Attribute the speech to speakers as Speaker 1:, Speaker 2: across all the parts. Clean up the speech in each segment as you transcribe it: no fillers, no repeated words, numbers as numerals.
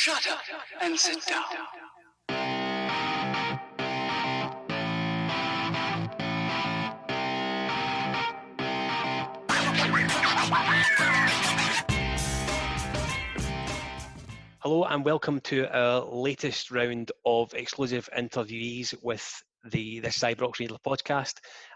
Speaker 1: Shut up and sit down.
Speaker 2: Hello and welcome to our latest round of exclusive interviewees with this Ibrox Rangers podcast.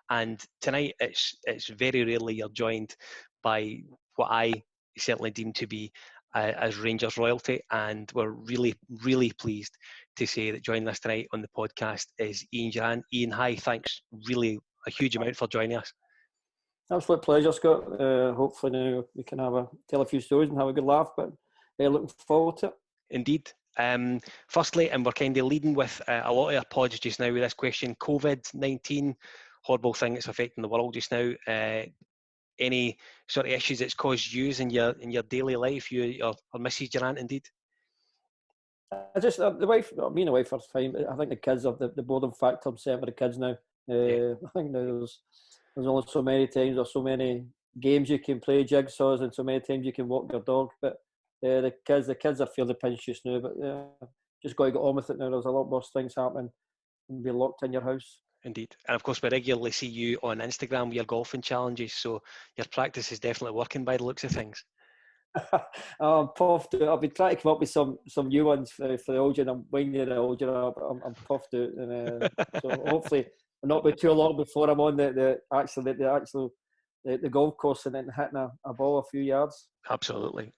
Speaker 2: And tonight it's very rarely you're joined by what I certainly deem to be as Rangers royalty, and we're really pleased to say that joining us tonight on the podcast is Ian Durrant. Ian, hi, thanks really a huge amount for joining us.
Speaker 3: Absolute pleasure, Scott. Hopefully now we can tell a few stories and have a good laugh, but looking forward to it.
Speaker 2: Indeed. Firstly, and we're kind of leading with a lot of our pods just now with this question, COVID-19, horrible thing that's affecting the world just now. Any sort of issues it's caused you in your daily life, or Mrs. Durrant, indeed?
Speaker 3: I just, the wife, me and the wife are fine. I think the kids have the boredom factor upset with the kids now. I think now there's only so many times or so many games you can play jigsaws and so many times you can walk your dog. But the kids are feeling the pinch just now. But just got to get on with it now. There's a lot worse things happening than being locked in your house.
Speaker 2: Indeed. And of course, we regularly see you on Instagram with your golfing challenges. So your practice is definitely working by the looks of things.
Speaker 3: I'm puffed out. I've been trying to come up with some new ones for the audience. I'm winding the audience up. I'm puffed out, and so hopefully it'll not be too long before I'm on the golf course and then hitting a ball a few yards.
Speaker 2: Absolutely.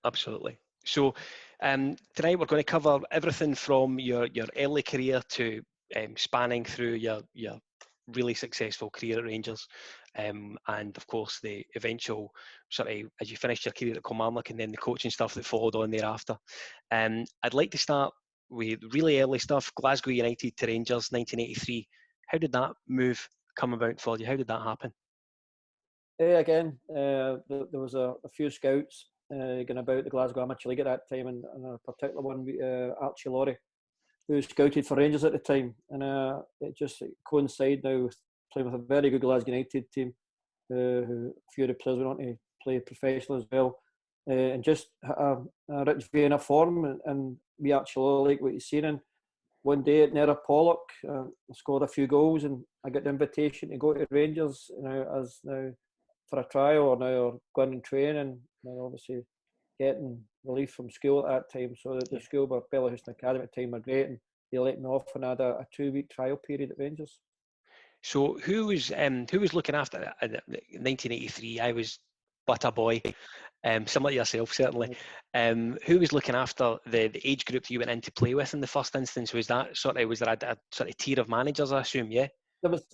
Speaker 2: So tonight we're going to cover everything from your early career to spanning through your really successful career at Rangers, and of course the eventual sort of as you finished your career at Kilmarnock and then the coaching stuff that followed on thereafter. I'd like to start with really early stuff. Glasgow United to Rangers, 1983. How did that move come about for you? How did that happen?
Speaker 3: Again, there was a few scouts going about the Glasgow Amateur League at that time, and a particular one, Archie Laurie, who scouted for Rangers at the time, and it just coincided now with playing with a very good Glasgow United team, who a few of the players went on to play professional as well, and just a rich vein of form, and we actually like what you've seen. And one day at Nera Pollock, I scored a few goals, and I got the invitation to go to Rangers now for a trial or going and train, and obviously getting relief from school at that time. So the school were Bellahouston Academy at the time were great, and they let me off and I had a 2-week trial period at Rangers.
Speaker 2: So who was looking after it? In 1983, I was but a boy, similar to yourself certainly. Who was looking after the age group that you went in to play with in the first instance? Was there a sort of tier of managers, I assume? Yeah.
Speaker 3: There was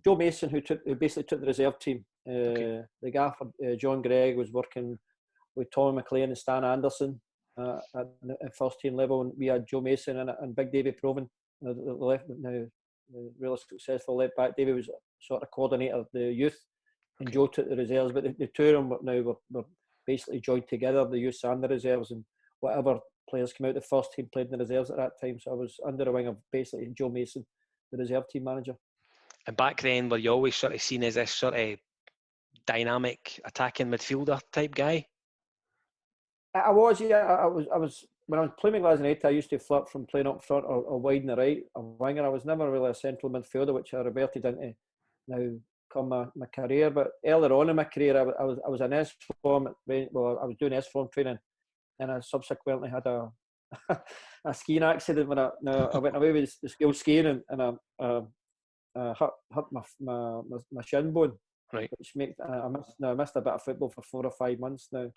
Speaker 3: Joe Mason who basically took the reserve team. The gaffer John Gregg was working with Tommy McLean and Stan Anderson at first team level, and we had Joe Mason and Big Davy Proven, the left now really successful left back. Davy was sort of coordinator of the youth, and Joe took the reserves. But the two of them were basically joined together, the youth and the reserves, and whatever players came out the first team played in the reserves at that time. So I was under the wing of basically Joe Mason, the reserve team manager.
Speaker 2: And back then, were you always sort of seen as this sort of dynamic attacking midfielder type guy?
Speaker 3: I was, yeah. I was when I was playing with Glasgow United, I used to flip from playing up front or wide in the right, a winger. I was never really a central midfielder, which I reverted into now come my career. But earlier on in my career, I was an S form. Well, I was doing S form training, and I subsequently had a skiing accident when I went away with the school skiing, and I hurt my shin bone,
Speaker 2: right?
Speaker 3: Which makes I missed a bit of football for 4 or 5 months now.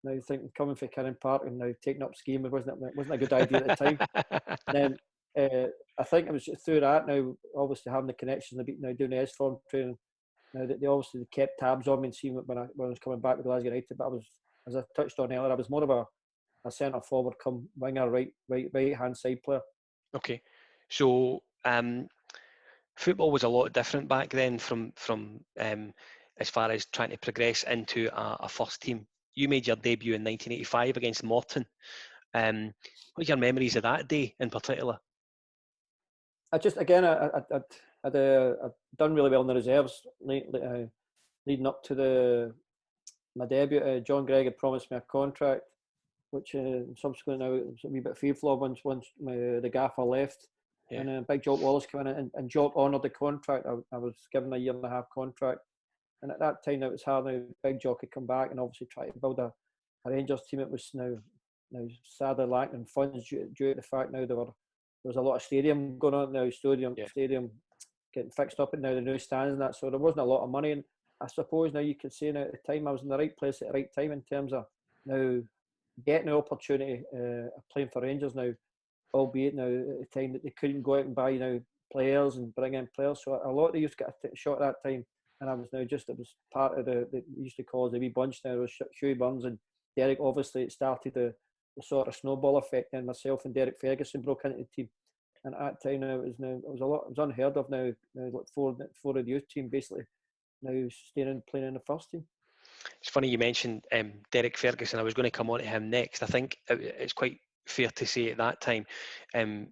Speaker 3: Now you think coming from Kinnan Park and now taking up skiing wasn't a good idea at the time. Then I think it was through that now, obviously having the connections, now doing the S form training. Now they obviously kept tabs on me and seeing when I was coming back to Glasgow United. But I was, as I touched on earlier, I was more of a centre forward come winger, right hand side player.
Speaker 2: Okay, so football was a lot different back then from as far as trying to progress into a first team. You made your debut in 1985 against Morton. What are your memories of that day in particular?
Speaker 3: I'd done really well in the reserves leading up to my debut, John Gregg had promised me a contract, which subsequently now it was a wee bit fearful once the gaffer left.
Speaker 2: Yeah.
Speaker 3: And Big Jock Wallace came in and Jock honoured the contract. I was given a 1.5-year contract. And at that time, it was hard now. Big Jock had come back and obviously tried to build a Rangers team. It was now sadly lacking funds due to the fact now there was a lot of stadium going on now, stadium getting fixed up and now the new stands and that. So there wasn't a lot of money. And I suppose now you could say now at the time I was in the right place at the right time in terms of now getting the opportunity of playing for Rangers now, albeit now at the time that they couldn't go out and buy players and bring in players. So a lot of the youth got a shot at that time. And I was now it was part of they used to call us the wee bunch now. It was Hughie Burns and Derek. Obviously, it started the sort of snowball effect. And myself and Derek Ferguson broke into the team. And at that time, it was unheard of now. Like four of the youth team basically now staying and playing in the first team.
Speaker 2: It's funny you mentioned Derek Ferguson. I was going to come on to him next. I think it's quite fair to say at that time,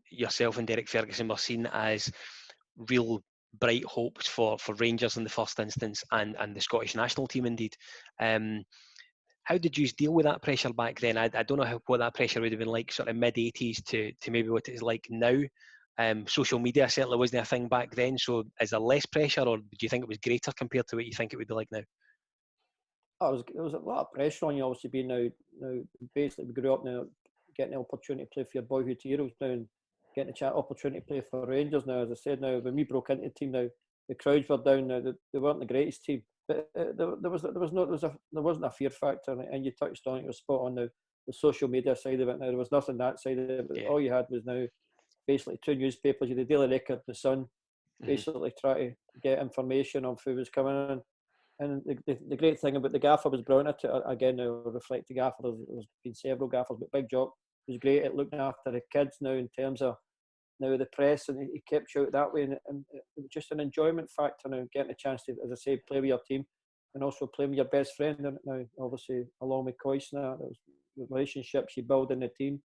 Speaker 2: yourself and Derek Ferguson were seen as real bright hopes for Rangers in the first instance and the Scottish national team indeed. How did you deal with that pressure back then? I don't know what that pressure would have been like sort of mid-80s to maybe what it is like now. Social media certainly wasn't a thing back then, so is there less pressure or do you think it was greater compared to what you think it would be like now?
Speaker 3: There was a lot of pressure on you obviously being now basically we grew up now getting the opportunity to play for your boyhood heroes now and getting the opportunity to play for Rangers now. As I said now, when we broke into the team now, the crowds were down now. They weren't the greatest team, but there wasn't a fear factor, and you touched on it. You're spot on now. The social media side of it now, there was nothing that side of it. Yeah. All you had was now basically two newspapers. You had the Daily Record, the Sun, basically try to get information of who was coming in. And the great thing about the gaffer was brilliant. Again, now reflect the gaffer. There's been several gaffers, but Big Jock was great at looking after the kids now in terms of now the press, and he kept you out that way. And it was just an enjoyment factor now, getting a chance to, as I say, play with your team and also play with your best friend. And now, obviously, along with Coyce now, there was the relationships you build in the team.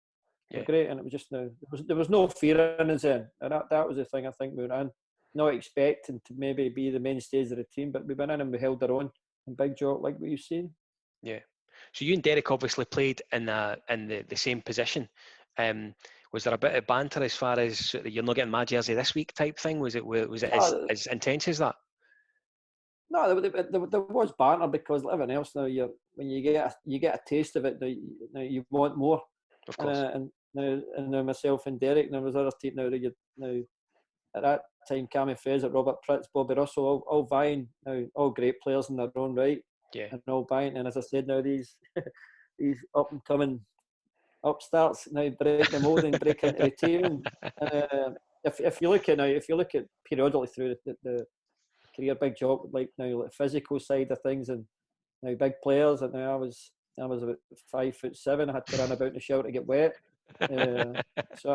Speaker 3: Were great, and it was just now there was no fear in us then, and that was the thing I think we were in. Not expecting to maybe be the mainstays of the team, but we went in and we held our own. And Big Jock, like what you've seen.
Speaker 2: Yeah. So you and Derek obviously played in the same position. Was there a bit of banter as far as you're not getting my jersey this week type thing? Was it as intense as that?
Speaker 3: No, there was banter because like everything else now. When you get a taste of it, now you want more.
Speaker 2: Of course.
Speaker 3: And now myself and Derek, and there was other team now at that time, Cammy Fraser, Robert Pritz, Bobby Russell, all vying now, all great players in their own right.
Speaker 2: Yeah.
Speaker 3: And all vying. And as I said, now these up and coming upstarts now break the mould and break into the team. And if you look at periodically through the career, Big Jock like now like physical side of things and now big players. And now I was about 5'7". I had to run about in the shower to get wet. So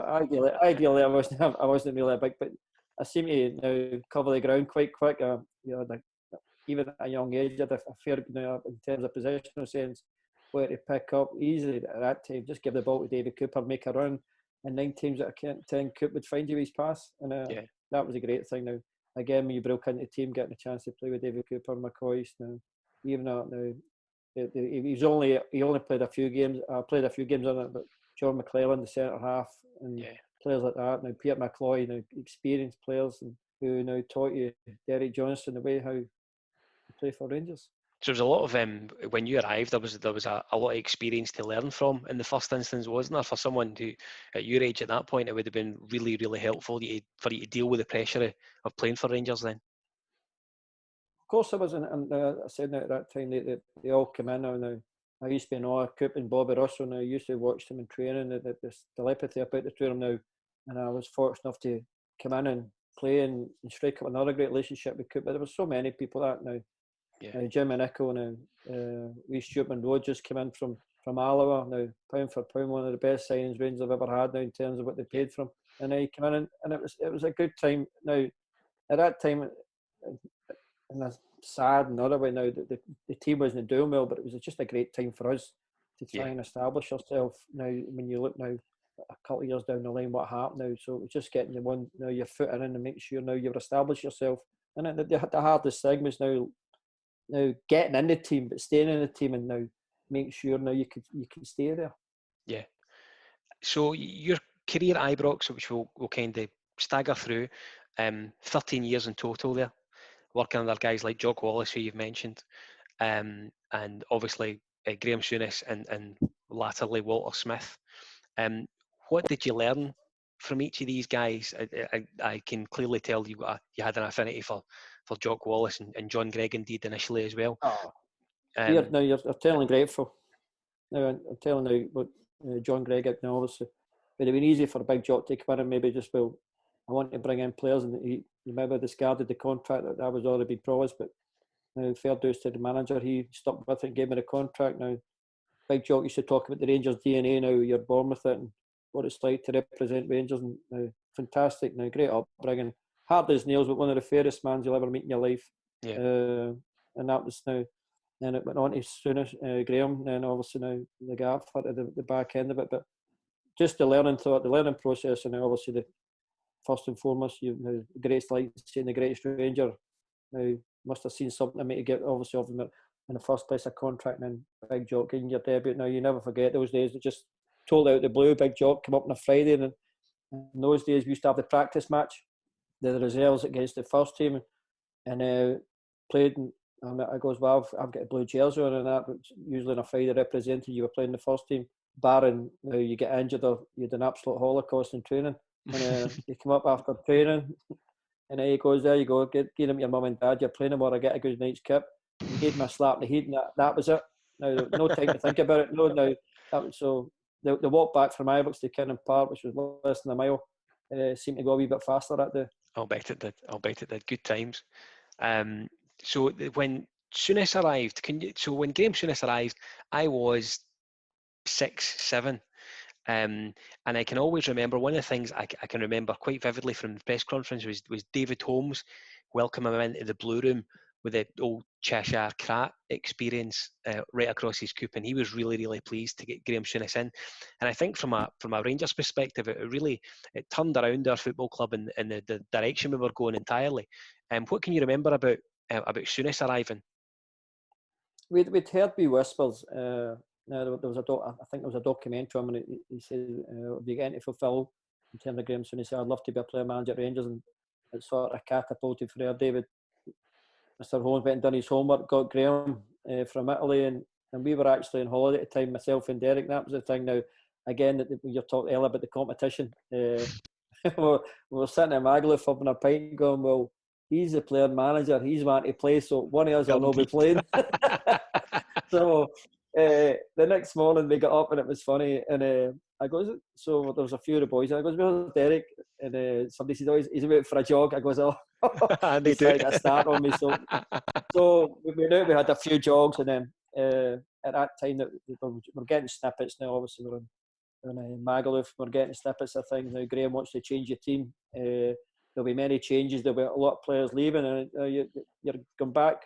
Speaker 3: ideally I wasn't really a big, but I seem to now cover the ground quite quick. Even at a young age, I had a fair in terms of positional sense, where to pick up easily at that time. Just give the ball to David Cooper, make a run, and 9 times out of 10, Coop would find you his pass, and that was a great thing. Now again, when you broke into the team, getting a chance to play with David Cooper, McCoy, now even though now he only played a few games. I played a few games on it, but John McClellan, the centre half, and players like that. Now Peter McCloy, now experienced players, and who now taught you Derek Johnson the way how to play for Rangers.
Speaker 2: So there's a lot of when you arrived, there was a lot of experience to learn from in the first instance, wasn't there? For someone who, at your age at that point, it would have been really, really helpful for you to deal with the pressure of playing for Rangers then.
Speaker 3: Of course, I was, and I said at that time they all come in now. I used to be in awe of Coop and Bobby Russell, and I used to watch them in training. The telepathy about the two of them now, and I was fortunate enough to come in and play and strike up another great relationship with Coop. But there were so many people that now. Jim and Nico now, we Stuart Monroe just came in from Alloa now, pound for pound, one of the best signings Rangers have ever had now in terms of what they paid for him. And he came in and it was a good time. Now at that time, and that's sad another way now that the team wasn't doing well, but it was just a great time for us to try and establish ourselves. Now when you look now a couple of years down the line, what happened now? So it was just getting your foot in and make sure now you've established yourself. And the hardest thing was now now getting in the team, but staying in the team, and now make sure now you can stay there.
Speaker 2: Yeah. So your career at Ibrox, which we'll kind of stagger through, 13 years in total there, working under guys like Jock Wallace, who you've mentioned, and obviously Graham Souness and latterly Walter Smith. What did you learn from each of these guys? I can clearly tell you had an affinity for Jock Wallace and John Gregg indeed initially as well.
Speaker 3: Oh, you're eternally grateful. Now I'm telling you what John Gregg now, obviously, it'd have been easy for a Big Jock to come in and maybe just, well, I want to bring in players, and he maybe discarded the contract that was already been promised, but now fair dues to the manager, he stuck with it and gave me the contract. Now Big Jock used to talk about the Rangers DNA. Now you're born with it and what it's like to represent Rangers, and now fantastic, now great upbringing, hard as nails, but one of the fairest mans you'll ever meet in your life.
Speaker 2: Yeah.
Speaker 3: And that was now. Then it went on to Souness, Graham, and obviously now the Gaffer at the back end of it. But just the learning process, and obviously the first and foremost, the greatest, like saying the greatest Ranger, now must have seen something in me to get obviously of him in the first place a contract, and then Big Jock in your debut. Now you never forget those days. It just told out the blue. Big Jock come up on a Friday, and in those days we used to have the practice match, the reserves against the first team, and played. And I goes, well, I've got a blue jersey on and that, but usually on a Friday representing you were playing the first team, barring you get injured or you had an absolute holocaust in training. And you come up after training, and he goes, there you go, give him your mum and dad, you're playing him, or I get a good night's kip. He gave me a slap in the head, and that was it. Now, no time to think about it. No, now, that was, so the walk back from Ibrox to Kinnan Park, which was less than a mile, seemed to go a wee bit faster that day.
Speaker 2: I'll bet it did. Good times. So when Souness arrived, when Graham Souness arrived, I was 6, 7. And I can always remember, one of the things I can remember quite vividly from the press conference was David Holmes welcoming him into the Blue Room with the old Cheshire Crat experience right across his coupe, and he was really, really pleased to get Graham Souness in. And I think from a Rangers perspective, it turned around our football club in the direction we were going entirely. What can you remember about Souness arriving?
Speaker 3: We'd heard wee whispers. There was I think there was a documentary on, and he said, "If you get to fulfil in terms of Graham Souness, he said, I'd love to be a player manager at Rangers," and it sort of catapulted for there. Mr. Holmes went and done his homework, got Graham from Italy, and we were actually on holiday at the time, myself and Derek. That was the thing. Now, again, you're talking earlier about the competition. we were sitting in Magaluf having a pint, going, well, he's the player manager, he's wanting to play, so one of us will not be playing. So the next morning we got up, and it was funny, and I goes, so there was a few of the boys, and I goes, where's Derek? And somebody says, oh, he's out for a jog. I goes, oh, he's trying to start on me. So we knew we had a few jogs, and then at that time we're getting snippets now. Obviously we're in Magaluf, we're getting snippets of things now. Graham wants to change your team. There'll be many changes. There'll be a lot of players leaving, and you're going back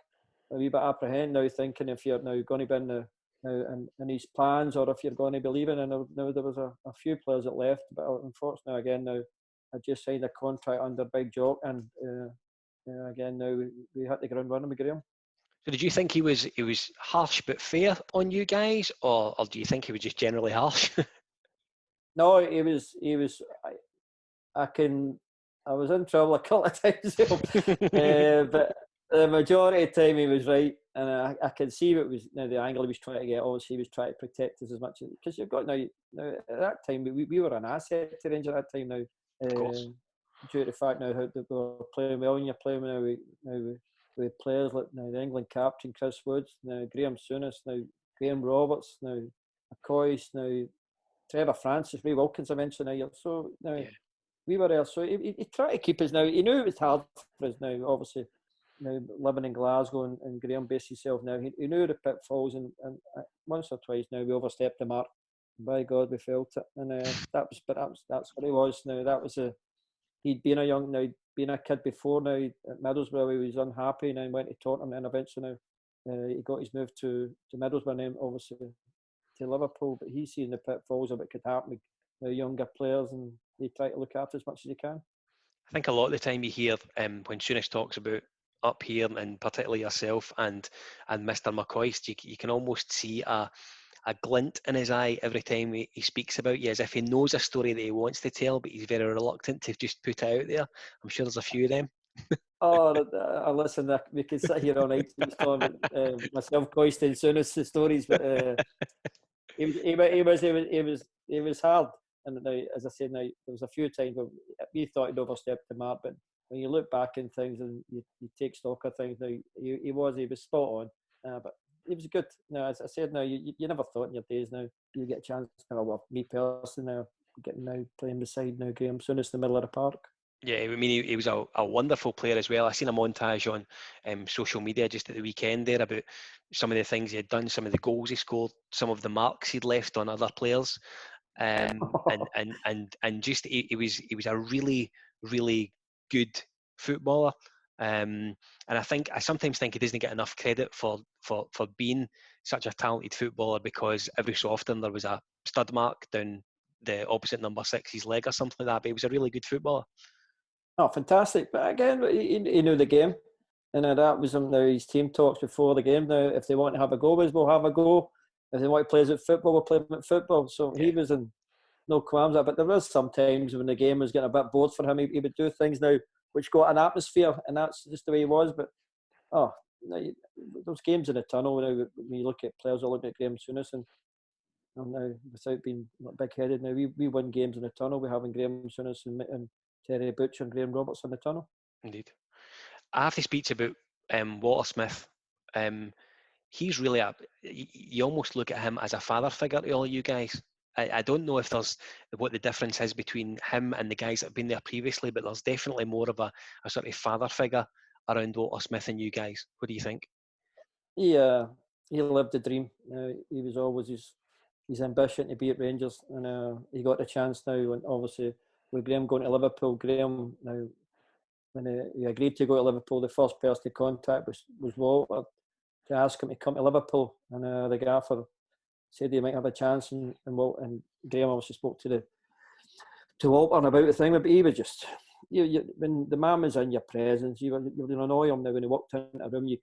Speaker 3: a wee bit apprehend now, thinking if you're now going to be in these plans, or if you're going to be leaving. And now there was a few players that left, but unfortunately again now I just signed a contract under Big Jock, and again now we had the ground running with Graham.
Speaker 2: So did you think he was harsh but fair on you guys, or do you think he was just generally harsh?
Speaker 3: No, he was. I was in trouble a couple of times, but the majority of the time he was right, and I can see what was the angle he was trying to get. Obviously, he was trying to protect us as much, because you've got now at that time we were an asset to Rangers at that time now. Due to the fact now how we were playing well, and you're playing now with players like now the England captain Chris Woods, now Graham Souness, now Graham Roberts, now McCoy, now Trevor Francis, Ray Wilkins I mentioned now. So now we were there. So he tried to keep us now. He knew it was hard for us now, obviously. Now living in Glasgow, and Graham based himself now. He knew the pitfalls, and once or twice now we overstepped the mark. By God, we felt it, and that's what he was. Now that was he'd been a kid before. Now at Middlesbrough he was unhappy, and then went to Tottenham, and eventually he got his move to Middlesbrough, and then obviously to Liverpool. But he's seen the pitfalls of what could happen with younger players, and he tried to look after as much as he can.
Speaker 2: I think a lot of the time you hear when Souness talks about up here, and particularly yourself and Mr. McCoist, you can almost see a glint in his eye every time he speaks about you, as if he knows a story that he wants to tell, but he's very reluctant to just put it out there. I'm sure there's a few of them.
Speaker 3: Oh, listen, we could sit here all night talking about myself coasting Souness stories, but he was hard. And now, as I said, now there was a few times where we thought he'd overstepped the mark, but when you look back in things and you take stock of things, now he was spot on. But he was good. Now, as I said, now you never thought in your days now you get a chance. Well, me personally now getting now playing beside now Graham Souness in the middle of the park.
Speaker 2: Yeah, I mean, he was a wonderful player as well. I seen a montage on social media just at the weekend there about some of the things he had done, some of the goals he scored, some of the marks he'd left on other players, and just he was a really, really good footballer. And I sometimes think he doesn't get enough credit for being such a talented footballer, because every so often there was a stud mark down the opposite number 6's leg or something like that. But he was a really good footballer.
Speaker 3: Oh, fantastic. But again, he knew the game. And that was him. Now, his team talks before the game. Now, if they want to have a go, we'll have a go. If they want to play us at football, we'll play them at football. So he was in no qualms. But there was some times when the game was getting a bit bored for him, he would do things now which got an atmosphere, and that's just the way he was. But, those games in the tunnel, now, when you look at players, I look at Graham Souness, and now, without being big-headed, now we win games in the tunnel. We're having Graham Souness and Terry Butcher and Graham Roberts in the tunnel.
Speaker 2: Indeed. I have to speak to you about Walter Smith. He's really you almost look at him as a father figure to all you guys. I don't know if there's what the difference is between him and the guys that have been there previously, but there's definitely more of a sort of father figure around Walter Smith and you guys. What do you think?
Speaker 3: He lived the dream. He was always his ambition to be at Rangers, and he got the chance now. And obviously, with Graham going to Liverpool, Graham now, when he agreed to go to Liverpool, the first person to contact was Walter to ask him to come to Liverpool, and the gaffer said he might have a chance, and Graham obviously spoke to Walter about the thing, but he was just when the man was in your presence, you would annoy him. Now when he walked into a room, you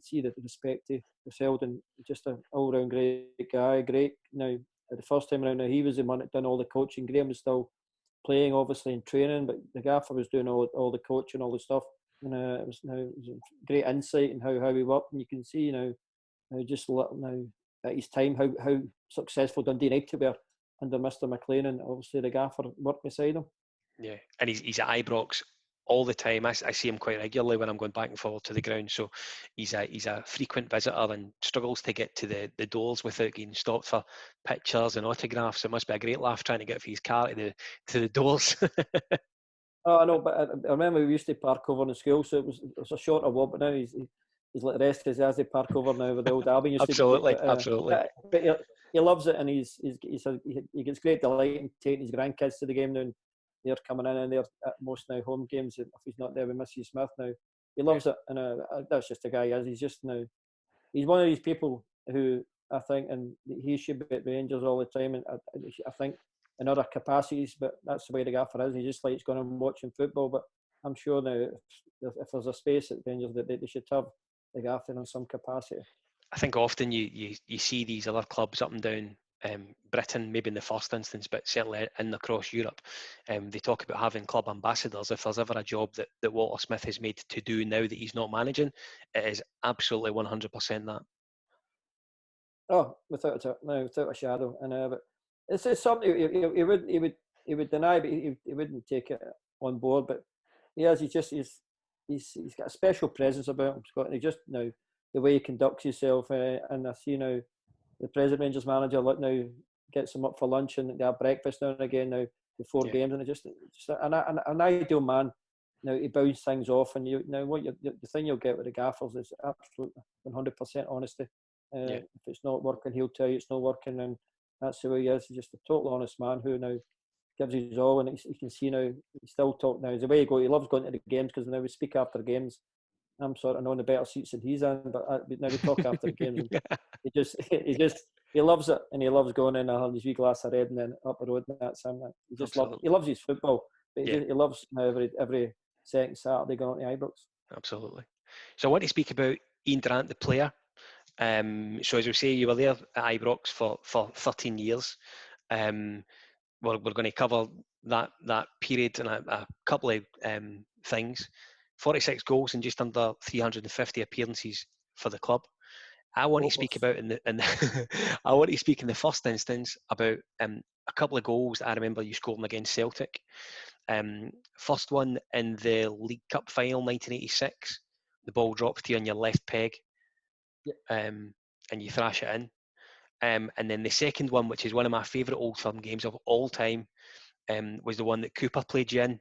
Speaker 3: see the respect he was held, and just an all round great guy. Great. Now the first time around, he was the one that done all the coaching. Graham was still playing, obviously, in training, but the gaffer was doing all the coaching, all the stuff. And it was great insight in how he worked, and you can see just now at his time how successful Dundee United were under Mr. McLean, and obviously the gaffer worked beside him.
Speaker 2: Yeah, and he's at Ibrox all the time. I see him quite regularly when I'm going back and forward to the ground. So he's a frequent visitor and struggles to get to the doors without getting stopped for pictures and autographs. It must be a great laugh trying to get from his car to the doors.
Speaker 3: Oh, I know, but I remember we used to park over in the school, so it was a shorter walk. But now he's like the rest of his as they park over now with the old Albion.
Speaker 2: Absolutely.
Speaker 3: But he loves it, and he gets great delight in taking his grandkids to the game now. And they're coming in, and they're at most now home games. If he's not there with Mrs. Smith now, he loves it, and that's just the guy he is. He's just now, he's one of these people who I think, and he should be at Rangers all the time, and I think in other capacities, but that's the way the gaffer is. He just likes going and watching football. But I'm sure now, if there's a space at Rangers, that they should have the gaffer in some capacity.
Speaker 2: I think often you see these other clubs up and down Britain, maybe in the first instance, but certainly in across Europe, they talk about having club ambassadors. If there's ever a job that Walter Smith has made to do now that he's not managing, it is absolutely 100% that.
Speaker 3: Oh, without a shadow. And but it's something he would deny, but he wouldn't take it on board. But he's got a special presence about him, Scott. And he just now the way he conducts himself, and I see now the present Rangers manager now gets him up for lunch and they have breakfast now and again now before games, and it's just an ideal man. Now he bounces things off, and the thing you'll get with the gaffers is absolute 100% honesty. If it's not working, he'll tell you it's not working, and that's the way he is. He's just a total honest man who now gives his all, and you can see now he still talk now. It's the way he goes. He loves going to the games, because now we speak after games. I'm sort of on the better seats than he's in, but now we talk after the games. And he loves it, and he loves going in and having his wee glass of red and then up the road, and that's him. He loves his football, but he loves every second Saturday going to Ibrox.
Speaker 2: Absolutely. So I want to speak about Ian Durrant, the player. So as we say, you were there at Ibrox for 13 years. We're going to cover that period and a couple of things. 46 goals and just under 350 appearances for the club. I want to speak about I want to speak in the first instance about a couple of goals I remember you scoring against Celtic. First one in the League Cup final, 1986. The ball drops to you on your left peg, and you thrash it in. And then the second one, which is one of my favourite Old Firm games of all time, was the one that Cooper played you in,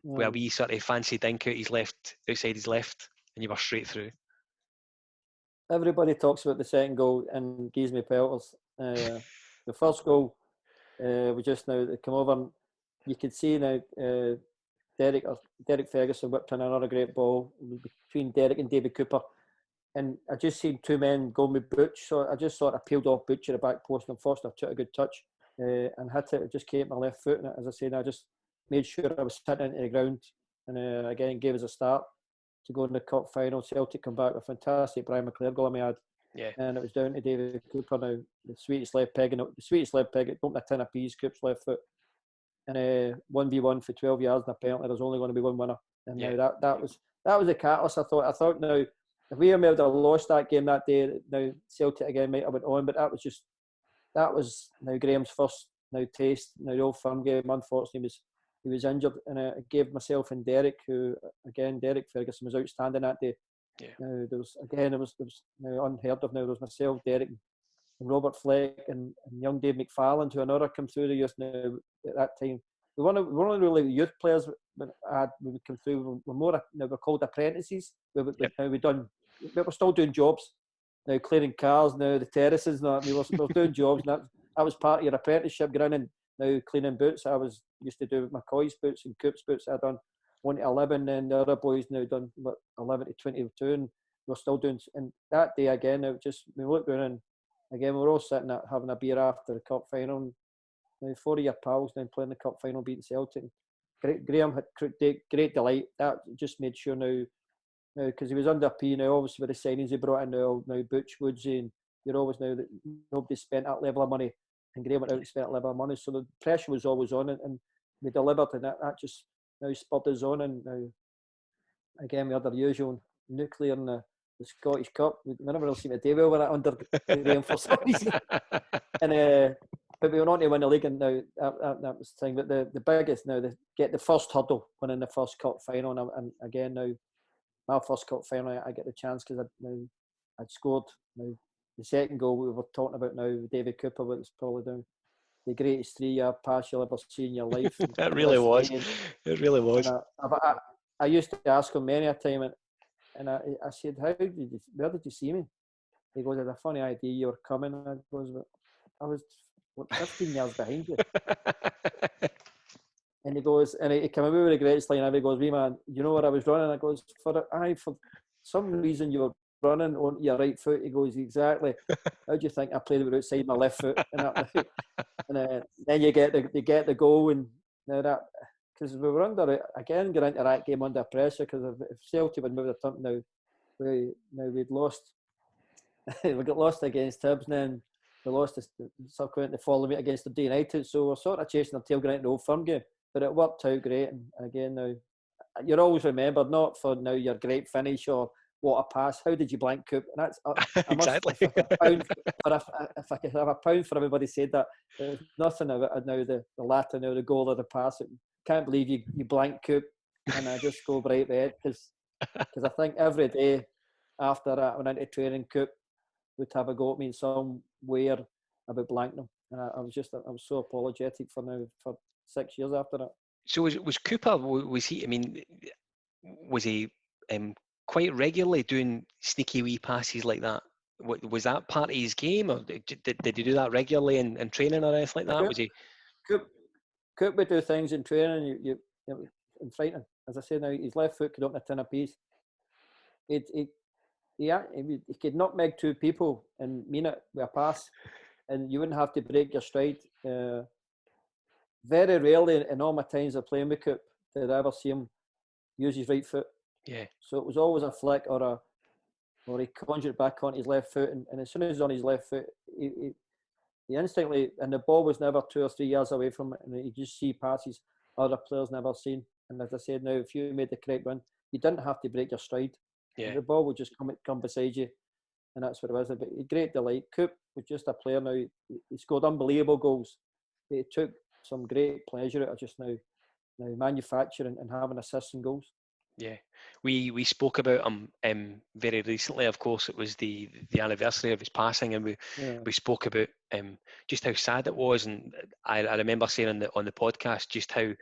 Speaker 2: where we sort of fancy dink outside his left, and you were straight through.
Speaker 3: Everybody talks about the second goal and gives me pelters. The first goal was just now to come over, and you could see now Derek Ferguson whipped in another great ball between Derek and David Cooper. And I just seen two men go with Butch, so I just sort of peeled off Butch at the back post, and Foster took a good touch and hit it. It just came my left foot, and as I said, I just made sure I was hitting into the ground, and again gave us a start to go in the cup final. Celtic come back with a fantastic Brian McClare goal I had, and it was down to David Cooper now, the sweetest left peg, it opened a tin of peas, Coop's left foot, and 1v1 for 12 yards and a penalty. There's only going to be one winner, and now that was the catalyst. I thought now, if we had lost that game that day, now Celtic again might have went on, but that was now Graham's first taste. Now the Old Firm game, unfortunately, he was injured, and I gave myself and Derek, Derek Ferguson was outstanding that day. There was unheard of. Now there was myself, Derek, and Robert Fleck, and young Dave McFarland, who another come through the youth now at that time. We weren't really youth players, but we would come through. We're called apprentices. We were still doing jobs. Now clearing cars, now the terraces, we were doing jobs. And that was part of your apprenticeship, going in and now cleaning boots. I used to do McCoy's boots and Coop's boots. I done 1 to 11, and the other boys now done 11 to 22, and we're still doing. And that day again, we looked around, and again we were all sitting at having a beer after the cup final. And now 4 of your pals now playing the cup final, beating Celtic. Graham had great delight. That just made sure now because he was under P now, obviously with the signings he brought in now Butch, Woodsy, and you're always now that nobody spent that level of money, and Graham went out and spent that level of money, so the pressure was always on, and we delivered, and that just now spurred us on. And now again we had the usual nuclear in the Scottish Cup. We never really seemed to do well with that under Graham for some reason. And but we went on to win the league, and now that was the thing. But the biggest now, get the first hurdle, winning the first cup final, and again now my first cup final, I get the chance because I'd scored. Now the second goal we were talking about now, David Cooper, was probably the greatest 3-yard pass you'll ever see in your life.
Speaker 2: It really was. It really was.
Speaker 3: I used to ask him many a time, and I said, where did you see me? He goes, I had a funny idea you were coming. I was 15 years behind you. And he goes, and he came away with the greatest line ever. He goes, wee man, you know where I was running? I goes, for some reason you were running on your right foot. He goes, exactly. How do you think I played it outside my left foot? And then you get the goal, and now that, because we were under it again, get into that game under pressure, because if Celtic had moved a turn we'd lost. We got lost against Hibs, and then we lost the following week against the United. So we're sort of chasing our tail going into the Old Firm game, but it worked out great. And again, now you're always remembered not for now your great finish or what a pass. How did you blank Coop? And that's
Speaker 2: exactly.
Speaker 3: If I could have a pound for everybody said that. There's nothing about it now. The latter now, the goal or the pass. Can't believe you blank Coop, and I just go right there because I think every day after that I went into training, Coop would have a go at me somewhere about blanking him, and I was so apologetic for 6 years after that.
Speaker 2: So was Cooper? Was he? I mean, was he quite regularly doing sneaky wee passes like that? Was that part of his game, or did he do that regularly in training or anything like that?
Speaker 3: Coop,
Speaker 2: was he?
Speaker 3: Coop would do things in training. You and frightening. As I say now, his left foot could open a tin of peas. He could nutmeg two people and mean it with a pass, and you wouldn't have to break your stride. Very rarely in all my times of playing with Coop did I ever see him use his right foot.
Speaker 2: Yeah.
Speaker 3: So it was always a flick or he conjured it back onto his left foot, and as soon as he's on his left foot, he instantly, and the ball was never 2 or 3 yards away from it, and you just see passes other players never seen. And as I said, now if you made the correct run, you didn't have to break your stride.
Speaker 2: Yeah.
Speaker 3: The ball would just come beside you, and that's what it was. But great delight. Coop was just a player now. He scored unbelievable goals. He took some great pleasure out of just now manufacturing and having assists and goals.
Speaker 2: Yeah, we spoke about him very recently. Of course, it was the anniversary of his passing, and we spoke about just how sad it was. And I remember saying on the podcast just how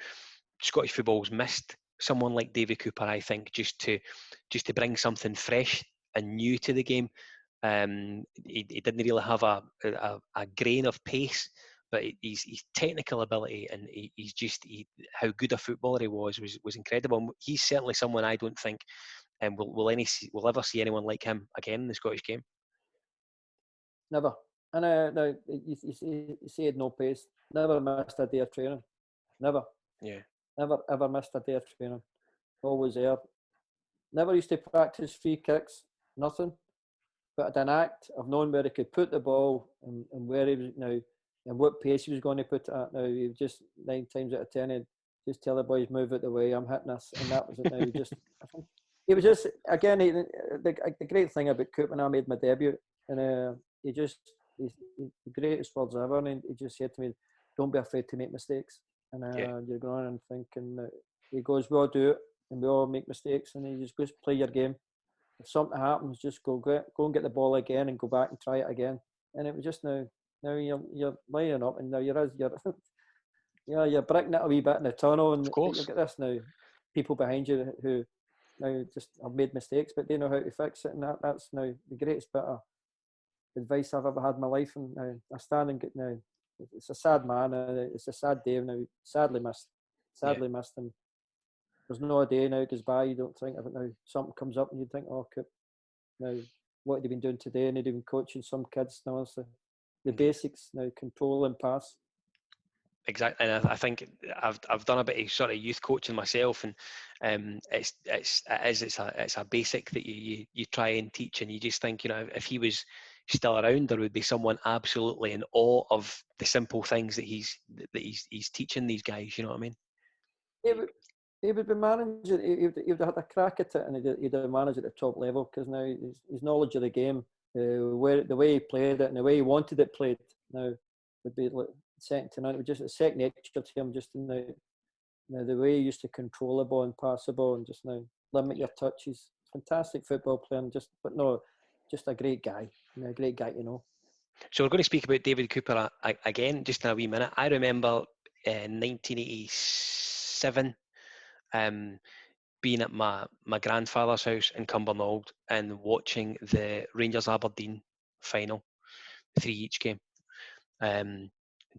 Speaker 2: Scottish football's missed someone like David Cooper. I think just to bring something fresh and new to the game. He didn't really have a grain of pace, but his technical ability and how good a footballer he was incredible. And he's certainly someone I don't think we'll ever see anyone like him again in the Scottish game.
Speaker 3: Never. And no, you say no pace. Never missed a day of training. Never.
Speaker 2: Yeah.
Speaker 3: Never ever missed a day of training. Always there. Never used to practice free kicks. Nothing. But at an act of knowing where he could put the ball and where he was now and what pace he was going to put it at. Now he was just 9 times out of 10 he'd just tell the boys move out the way, I'm hitting this, and that was it. Now he was just again the great thing about Coop when I made my debut, and he's the greatest words ever, and he just said to me, don't be afraid to make mistakes, and you're going on and thinking he goes, we all do it and we all make mistakes, and you just play your game. If something happens, just go and get the ball again and go back and try it again. And it was just now you're lining up, and now you're breaking it a wee bit in the tunnel, and you've got this now people behind you who now just have made mistakes, but they know how to fix it, and that's now the greatest bit of advice I've ever had in my life. And now I stand and get now. It's a sad man. It's a sad day now. Sadly missed, and there's no a day now goes by you don't think of it now. Something comes up and you think, oh, Coop, now what have you been doing today? And they've been coaching some kids now. It's the basics now, control and pass.
Speaker 2: Exactly, and I think I've done a bit of sort of youth coaching myself, and it's a basic that you try and teach, and you just think, if he was still around, there would be someone absolutely in awe of the simple things that he's teaching these guys. You know what I mean?
Speaker 3: He would be managing. He would have had a crack at it, and he'd have managed at the top level, because now his knowledge of the game, the way he played it, and the way he wanted it played, now would be like second to none. It was just a second nature to him. Just now the way he used to control the ball and pass the ball, and just now limit your touches. Fantastic football player, just a great guy. A great guy,
Speaker 2: So we're going to speak about David Cooper again, just in a wee minute. I remember in 1987. Being at my grandfather's house in Cumbernauld and watching the Rangers Aberdeen final, 3 each game.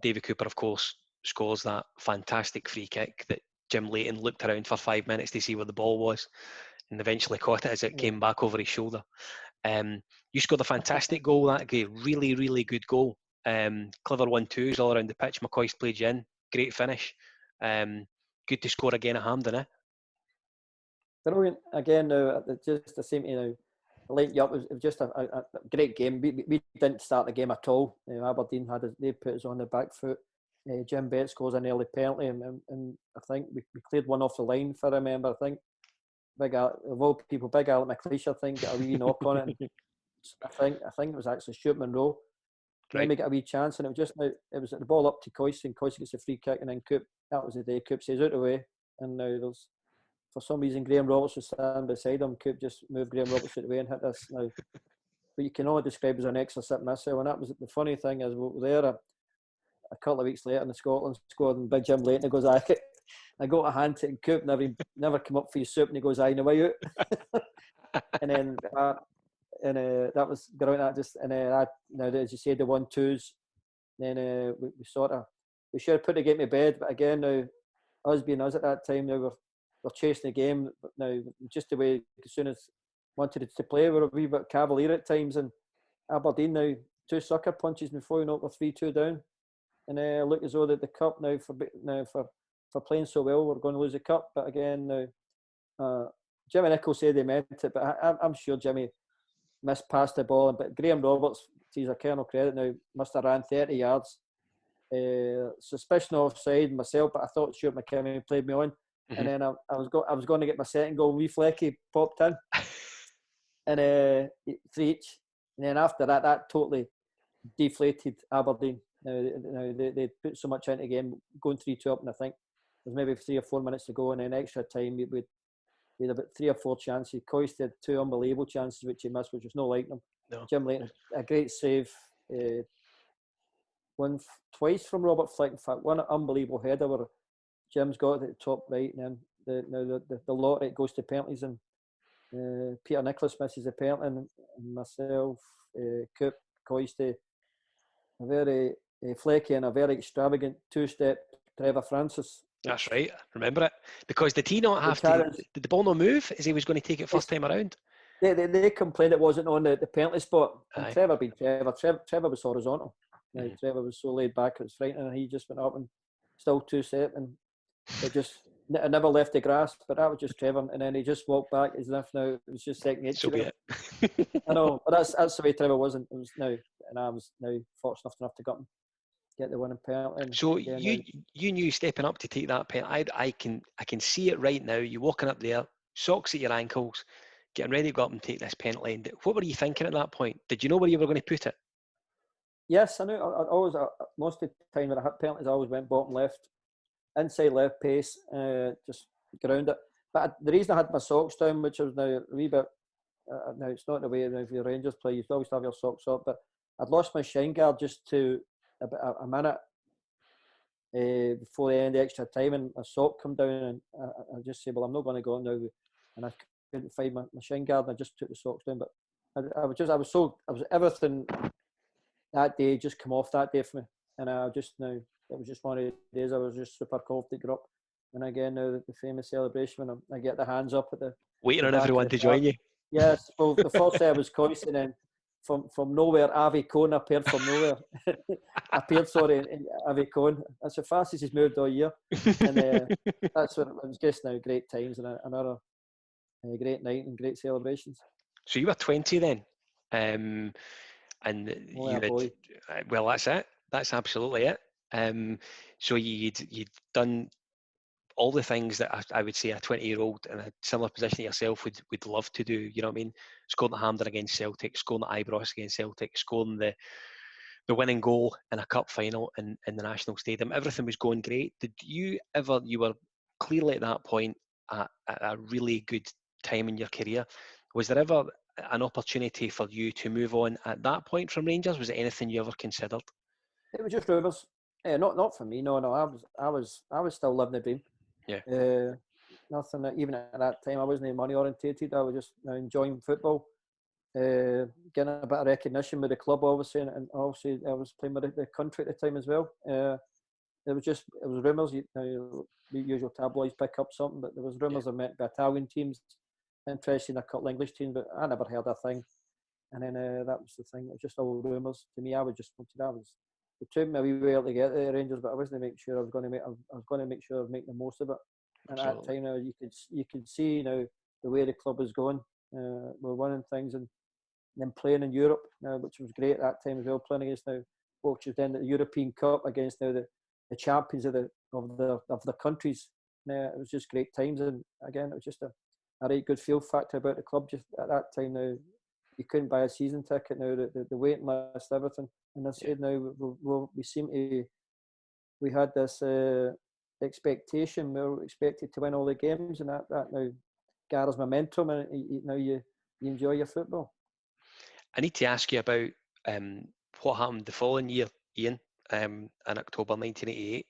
Speaker 2: David Cooper, of course, scores that fantastic free kick that Jim Leighton looked around for 5 minutes to see where the ball was, and eventually caught it as it came back over his shoulder. You scored a fantastic goal that game, really, really good goal. Clever 1-2s all around the pitch. McCoist played you in, great finish. Good to score again at Hampden, eh?
Speaker 3: Brilliant. Again, just the same, linked you up. It was just a great game. We didn't start the game at all. Aberdeen they put us on the back foot. Jim Bett scores an early penalty, and I think we cleared one off the line, if I remember. I think of all people, Big Alec McLeish, I think, got a wee knock on it. And I think it was actually Stuart Monroe. Right. Then we got a wee chance, and it was the ball up to Coyce, and Coyce gets a free kick, and then Coop. That was the day. Coop says out the way, and now there's. For some reason, Graham Roberts was standing beside him. Coop just moved Graham Roberts out the way and hit this now. But you can only describe as an exorcist missile. And that was the funny thing is, we were there a couple of weeks later in the Scotland squad, and Big Jim Leighton goes, I got a hand to it, and Coop never come up for your soup, and he goes, I know you. And then that was going out just, and now as you said, the 1-2s. Then we should have put the game to bed, but again now, us being us at that time, now we're chasing the game. But now just the way, as soon as wanted to play, we're a wee bit cavalier at times. And Aberdeen now 2 sucker punches before we're 3-2 down, and look as though that the cup now for playing so well, we're going to lose the cup. But again now, Jimmy Nicholl said he meant it, but I'm sure Jimmy mispassed the ball. But Graham Roberts, he's a kernel credit now, must have ran 30 yards. Suspicion of offside myself, but I thought Stuart McKinney played me on.
Speaker 2: Mm-hmm.
Speaker 3: And then I was going to get my second goal. Wee Flecky popped in, and 3 each. And then after that, that totally deflated Aberdeen. Now they put so much into the game, going 3-2 up, and I think there's maybe 3 or 4 minutes to go, and then extra time we had about 3 or 4 chances. Coyce had 2 unbelievable chances which he missed, which was no like them.
Speaker 2: No.
Speaker 3: Jim Leighton, a great save. Twice from Robert Flick. In fact, one unbelievable header where Jim's got it at the top right, and then the lottery goes to penalties, and Peter Nicholas misses the penalty, and myself, Coop, Coyce, a very flaky and a very extravagant 2-step Trevor Francis.
Speaker 2: That's right. I remember it. Because did he not have to? Did the ball not move as he was going to take it first time around?
Speaker 3: They complained it wasn't on the penalty spot. And
Speaker 2: Aye.
Speaker 3: Trevor was horizontal. Trevor was so laid back, it was frightening. And he just went up and still 2-step, and it never left the grass. But that was just Trevor. And then he just walked back as if now it was just second nature.
Speaker 2: So be it.
Speaker 3: I know, but that's the way Trevor was. And it was now, and I was now fortunate enough to get the winning penalty.
Speaker 2: So you knew stepping up to take that penalty. I can see it right now. You walking up there, socks at your ankles, getting ready to go up and take this penalty. And what were you thinking at that point? Did you know where you were going to put it?
Speaker 3: Yes, I knew. Most of the time when I hit penalties, I always went bottom left, inside left pace, just ground it. But the reason I had my socks down, which was now a wee bit, now it's not the way if you're Rangers play, you always have your socks up, but I'd lost my shin guard just to about a minute before the end of extra time, and a sock come down, and I just said, well, I'm not going to go now, and I couldn't find my shin guard, and I just took the socks down. But everything that day just come off that day for me, and it was just one of the days I was just super confident to get up. And again, now the famous celebration when I get the hands up at the
Speaker 2: waiting on everyone to join you.
Speaker 3: Yes, well, the first day I was Coyce, and then from nowhere, Avi Cohn appeared from nowhere. in Avi Cohn. That's the fastest he's moved all year. And that's what it was. Just now, great times, and another great night and great celebrations.
Speaker 2: So you were 20 then, and well, that's it. That's absolutely it. So you'd done all the things that I would say a 20-year-old in a similar position to yourself would love to do. You know what I mean? Scoring the Hampden against Celtic, scoring the Ibrox against Celtic, scoring the winning goal in a cup final in the National Stadium. Everything was going great. Did you were clearly at that point at a really good time in your career. Was there ever an opportunity for you to move on at that point from Rangers? Was it anything you ever considered?
Speaker 3: It was just rumours. Not for me. No. I was still living the dream.
Speaker 2: Yeah.
Speaker 3: Nothing. Even at that time, I wasn't money orientated. I was just enjoying football, getting a bit of recognition with the club, obviously, and obviously I was playing with the country at the time as well. It was rumours. The usual tabloids pick up something, but there was rumours of meant by Italian teams interested in a couple of English teams, but I never heard a thing. And then that was the thing. It was just all rumours. To me, I was just wanted. It took me a wee while to get to the Rangers, but I wasn't making sure I was going to make sure I'd make the most of it. And at that time, now you could see now the way the club was going. We're winning things and then playing in Europe now, which was great at that time as well. Playing against now, which was then the European Cup against now the champions of the countries. It was just great times, and again, it was just a right good feel factor about the club. Just at that time now, you couldn't buy a season ticket now. The waiting list, everything. And I said now we had this expectation. We were expected to win all the games, and that now gathers momentum, and now you enjoy your football.
Speaker 2: I need to ask you about what happened the following year, Ian, in October 1988,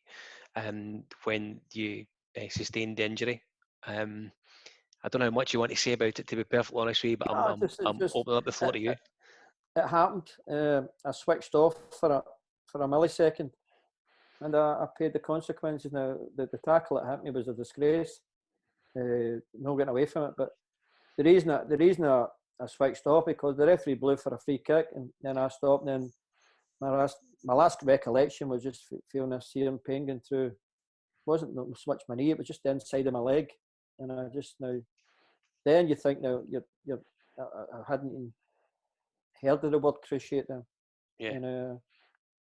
Speaker 2: when you sustained the injury. I don't know how much you want to say about it, to be perfectly honest with you, but I'm opening up the floor to you.
Speaker 3: It happened. I switched off for a millisecond, and I paid the consequences. Now, the tackle that happened was a disgrace. No getting away from it. But the reason I switched off because the referee blew for a free kick, and then I stopped. And then my last recollection was just feeling a searing pain going through. It wasn't so much my knee; it was just the inside of my leg, and I just now then you think now I hadn't even heard of the word cruciate now.
Speaker 2: Yeah.
Speaker 3: And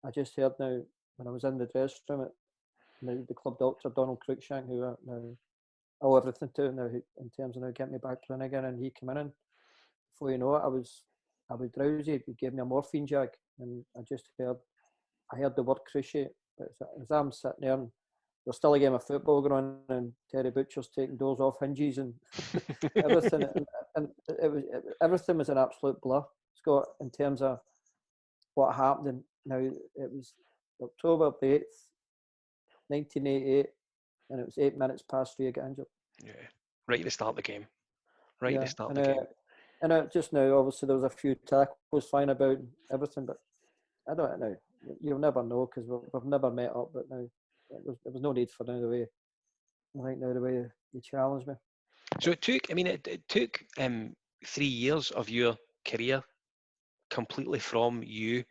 Speaker 3: I just heard now when I was in the dressing room at the club doctor, Donald Cruikshank, who I now owe everything to now in terms of now getting me back playing again, and he came in, and before you know it, I was drowsy. He gave me a morphine jag, and I heard the word cruciate. But as I'm sitting there, and there's still a game of football going on, and Terry Butcher's taking doors off hinges and everything, and everything was an absolute blur, Scott, in terms of what happened. And now it was October the 8th, 1988, and it was 8 minutes past 3 I got injured.
Speaker 2: Yeah, right to start the game. Right
Speaker 3: Yeah,
Speaker 2: to start the game.
Speaker 3: And just now, obviously, there was a few tackles flying about and everything, but I don't know. You'll never know because we've never met up. But now, there was no need for now the way. I think now the way you challenged me.
Speaker 2: So it took 3 years of your career completely from you.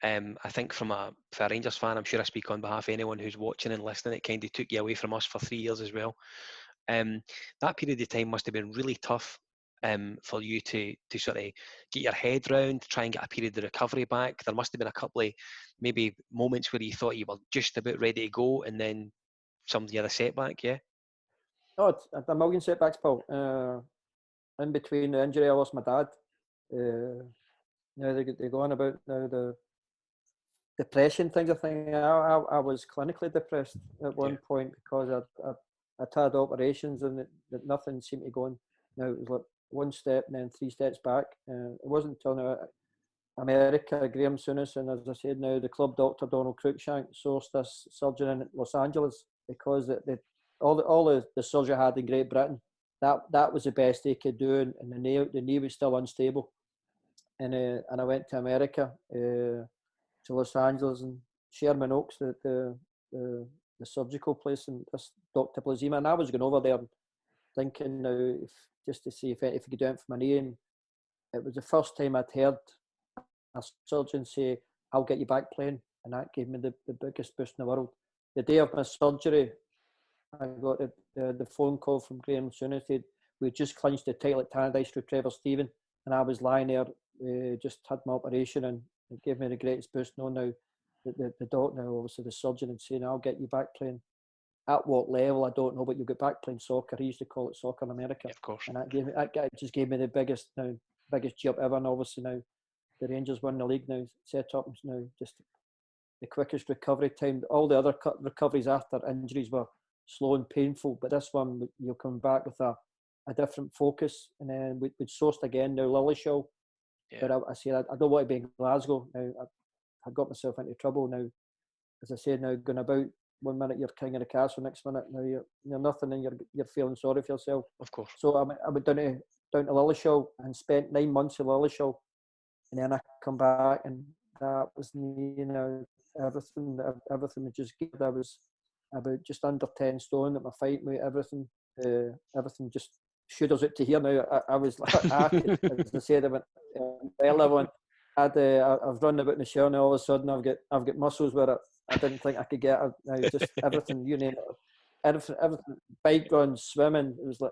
Speaker 2: I think for a Rangers fan, I'm sure I speak on behalf of anyone who's watching and listening, it kind of took you away from us for 3 years as well. That period of time must have been really tough for you to sort of get your head round, try and get a period of recovery back. There must have been a couple of maybe moments where you thought you were just about ready to go, and then somebody had a setback, yeah?
Speaker 3: Oh, a million setbacks, Paul. In between the injury, I lost my dad. Now they go on about now the depression things. I think I was clinically depressed at one point because I'd had operations and that nothing seemed to go on. Now it was like one step and then 3 steps back. It wasn't until now America, Graham Souness, and as I said now, the club doctor Donald Cruikshank sourced this surgeon in Los Angeles because all the surgery I had in Great Britain, that was the best they could do, and the knee was still unstable. And I went to America, to Los Angeles and Sherman Oaks, the surgical place, and this Dr. Blazima, and I was going over there thinking now just to see if he could do it for my knee, and it was the first time I'd heard a surgeon say, "I'll get you back playing," and that gave me the biggest boost in the world. The day of my surgery, I got the phone call from Graham Souness. We just clinched the title at Tannadice through Trevor Stephen, and I was lying there, just had my operation, and it gave me the greatest boost. No, now the doctor, now obviously the surgeon, and saying, "I'll get you back playing." At what level, I don't know, but you'll get back playing soccer. He used to call it soccer in America.
Speaker 2: Yeah, of course.
Speaker 3: And that just gave me the biggest jump ever. And obviously now the Rangers won the league now, set up now just the quickest recovery time. All the other recoveries after injuries were slow and painful, but this one you'll come back with a different focus. And then we'd sourced again now Lillyshaw. Yeah. But I said I don't want to be in Glasgow now. I got myself into trouble now. As I said, now going about 1 minute you're king of the castle, next minute now you're nothing, and you're feeling sorry for yourself.
Speaker 2: Of course.
Speaker 3: So I went down to Lillyshaw and spent 9 months in Lillyshaw, and then I come back, and that was everything was just good. I was about just under 10 stone at my fight weight. Everything just shooters out to here now. I was as I said, I went level, and I was running about in the shower, and all of a sudden I've got muscles where I didn't think I could get. Just everything, you name it, everything, bike runs, swimming. It was like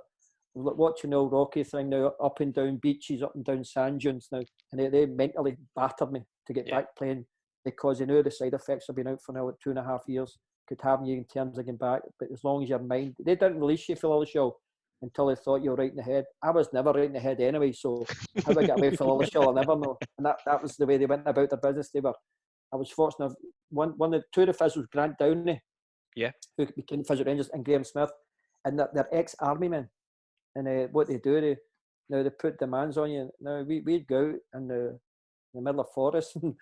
Speaker 3: watching the old Rocky thing now, up and down beaches, up and down sand dunes now, and they mentally battered me to get back playing because they knew the side effects of being out for now like 2.5 years could have you in terms of getting back. But as long as your mind, they didn't release you for all the show until they thought you were right in the head. I was never right in the head anyway, so how I get away from all the show, I'll never know. And that was the way they went about their business. I was fortunate. Two of the phys was Grant Downey, who became Physio Rangers, and Graham Smith, and they're ex-army men. And what they do, they put demands on you. Now we'd go out in the middle of forest, and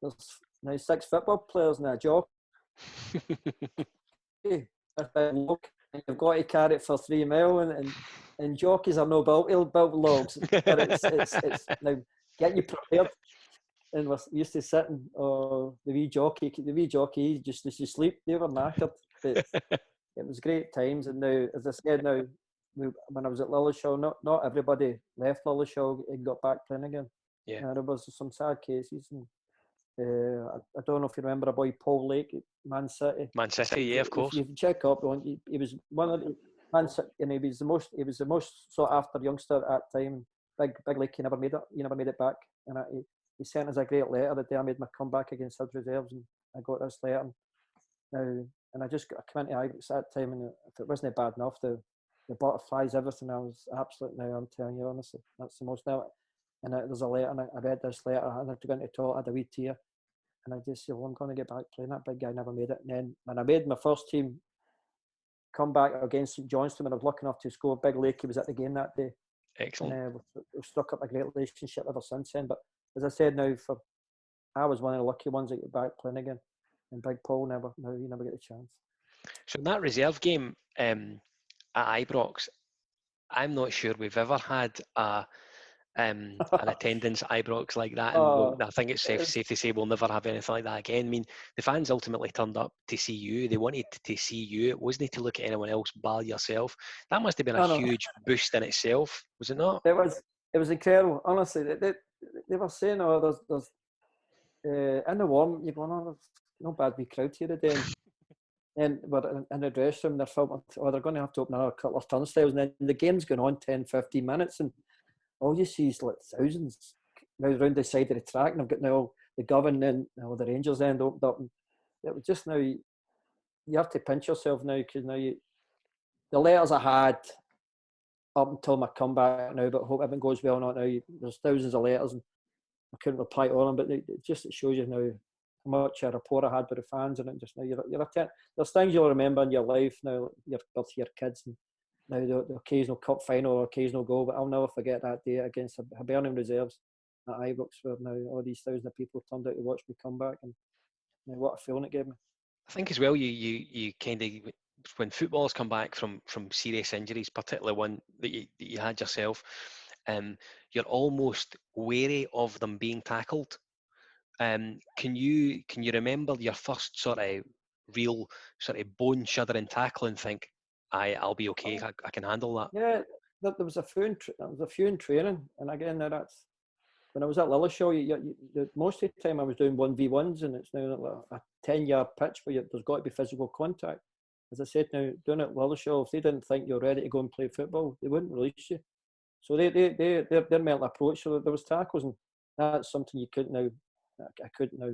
Speaker 3: there's now 6 football players and a jock. You've got to carry it for 3 miles, and jockeys are no built logs, but it's now get you prepared. And we're used to sitting, the wee jockey just used to sleep. They were knackered, but it was great times. And now, as I said, when I was at Lillyshaw, not everybody left Lillyshaw and got back playing again. Yeah, there was some sad cases. And I don't know if you remember a boy Paul Lake at Man City.
Speaker 2: Man City, yeah, of course.
Speaker 3: If you check up on, he was one of And he was the most sought after youngster at that time. Big like he never made it. He never made it back. And he sent us a great letter the day I made my comeback against his reserves, and I got this letter. Now, and I came into Ibrox at that time, and if it wasn't bad enough, the butterflies, everything, I was absolutely, now I'm telling you honestly, that's the most now. And there's a letter, and I read this letter, and I took into the toilet, I had a wee tear, and I just said, well, I'm going to get back playing. That big guy never made it. And then when I made my first team comeback against St Johnstone, and I was lucky enough to score, Big Lakey was at the game that day.
Speaker 2: Excellent.
Speaker 3: And we've struck up a great relationship ever since then. But as I said, I was one of the lucky ones that got back playing again. And Big Paul never get a chance.
Speaker 2: So in that reserve game at Ibrox, I'm not sure we've ever had an attendance at Ibrox like that, and I think it's safe to say we'll never have anything like that again. I mean, the fans ultimately turned up to see you. They wanted to see you. It wasn't to look at anyone else bar yourself. That must have been a huge boost in itself, was it not?
Speaker 3: It was incredible. Honestly, they were saying, there's in the warm, you're going, there's no bad wee crowd here today. And we're in the dressing room, they're filming, they're going to have to open another couple of turnstiles, and then the game's going on 10, 15 minutes, and all you see is like thousands now around the side of the track, and I've got now the Govan and the Rangers end opened up, and it was just now, you have to pinch yourself now, because now the letters I had up until my comeback now, but I hope everything goes well not now. There's thousands of letters, and I couldn't reply to all of them, but it shows you now how much a rapport I had with the fans, and it just now there's things you'll remember in your life now, your birth, your kids, and now the occasional cup final or occasional goal, but I'll never forget that day against Hibernian reserves at Ibrox, where now all these thousands of people turned out to watch me come back, and what a feeling it gave me.
Speaker 2: I think as well, you kind of, when footballers come back from serious injuries, particularly one that you had yourself, you're almost wary of them being tackled. Can you remember your first sort of real sort of bone shuddering tackle and think, I'll be okay, I can handle that?
Speaker 3: Yeah, there was a few in training, and again, now that's when I was at Lillishall. Most of the time I was doing 1v1s, and it's now a 10-yard pitch where there's got to be physical contact. As I said, now doing it at Lillishall, if they didn't think you're ready to go and play football, they wouldn't release you. So their mental approach. So there was tackles, and that's something you couldn't now. I couldn't now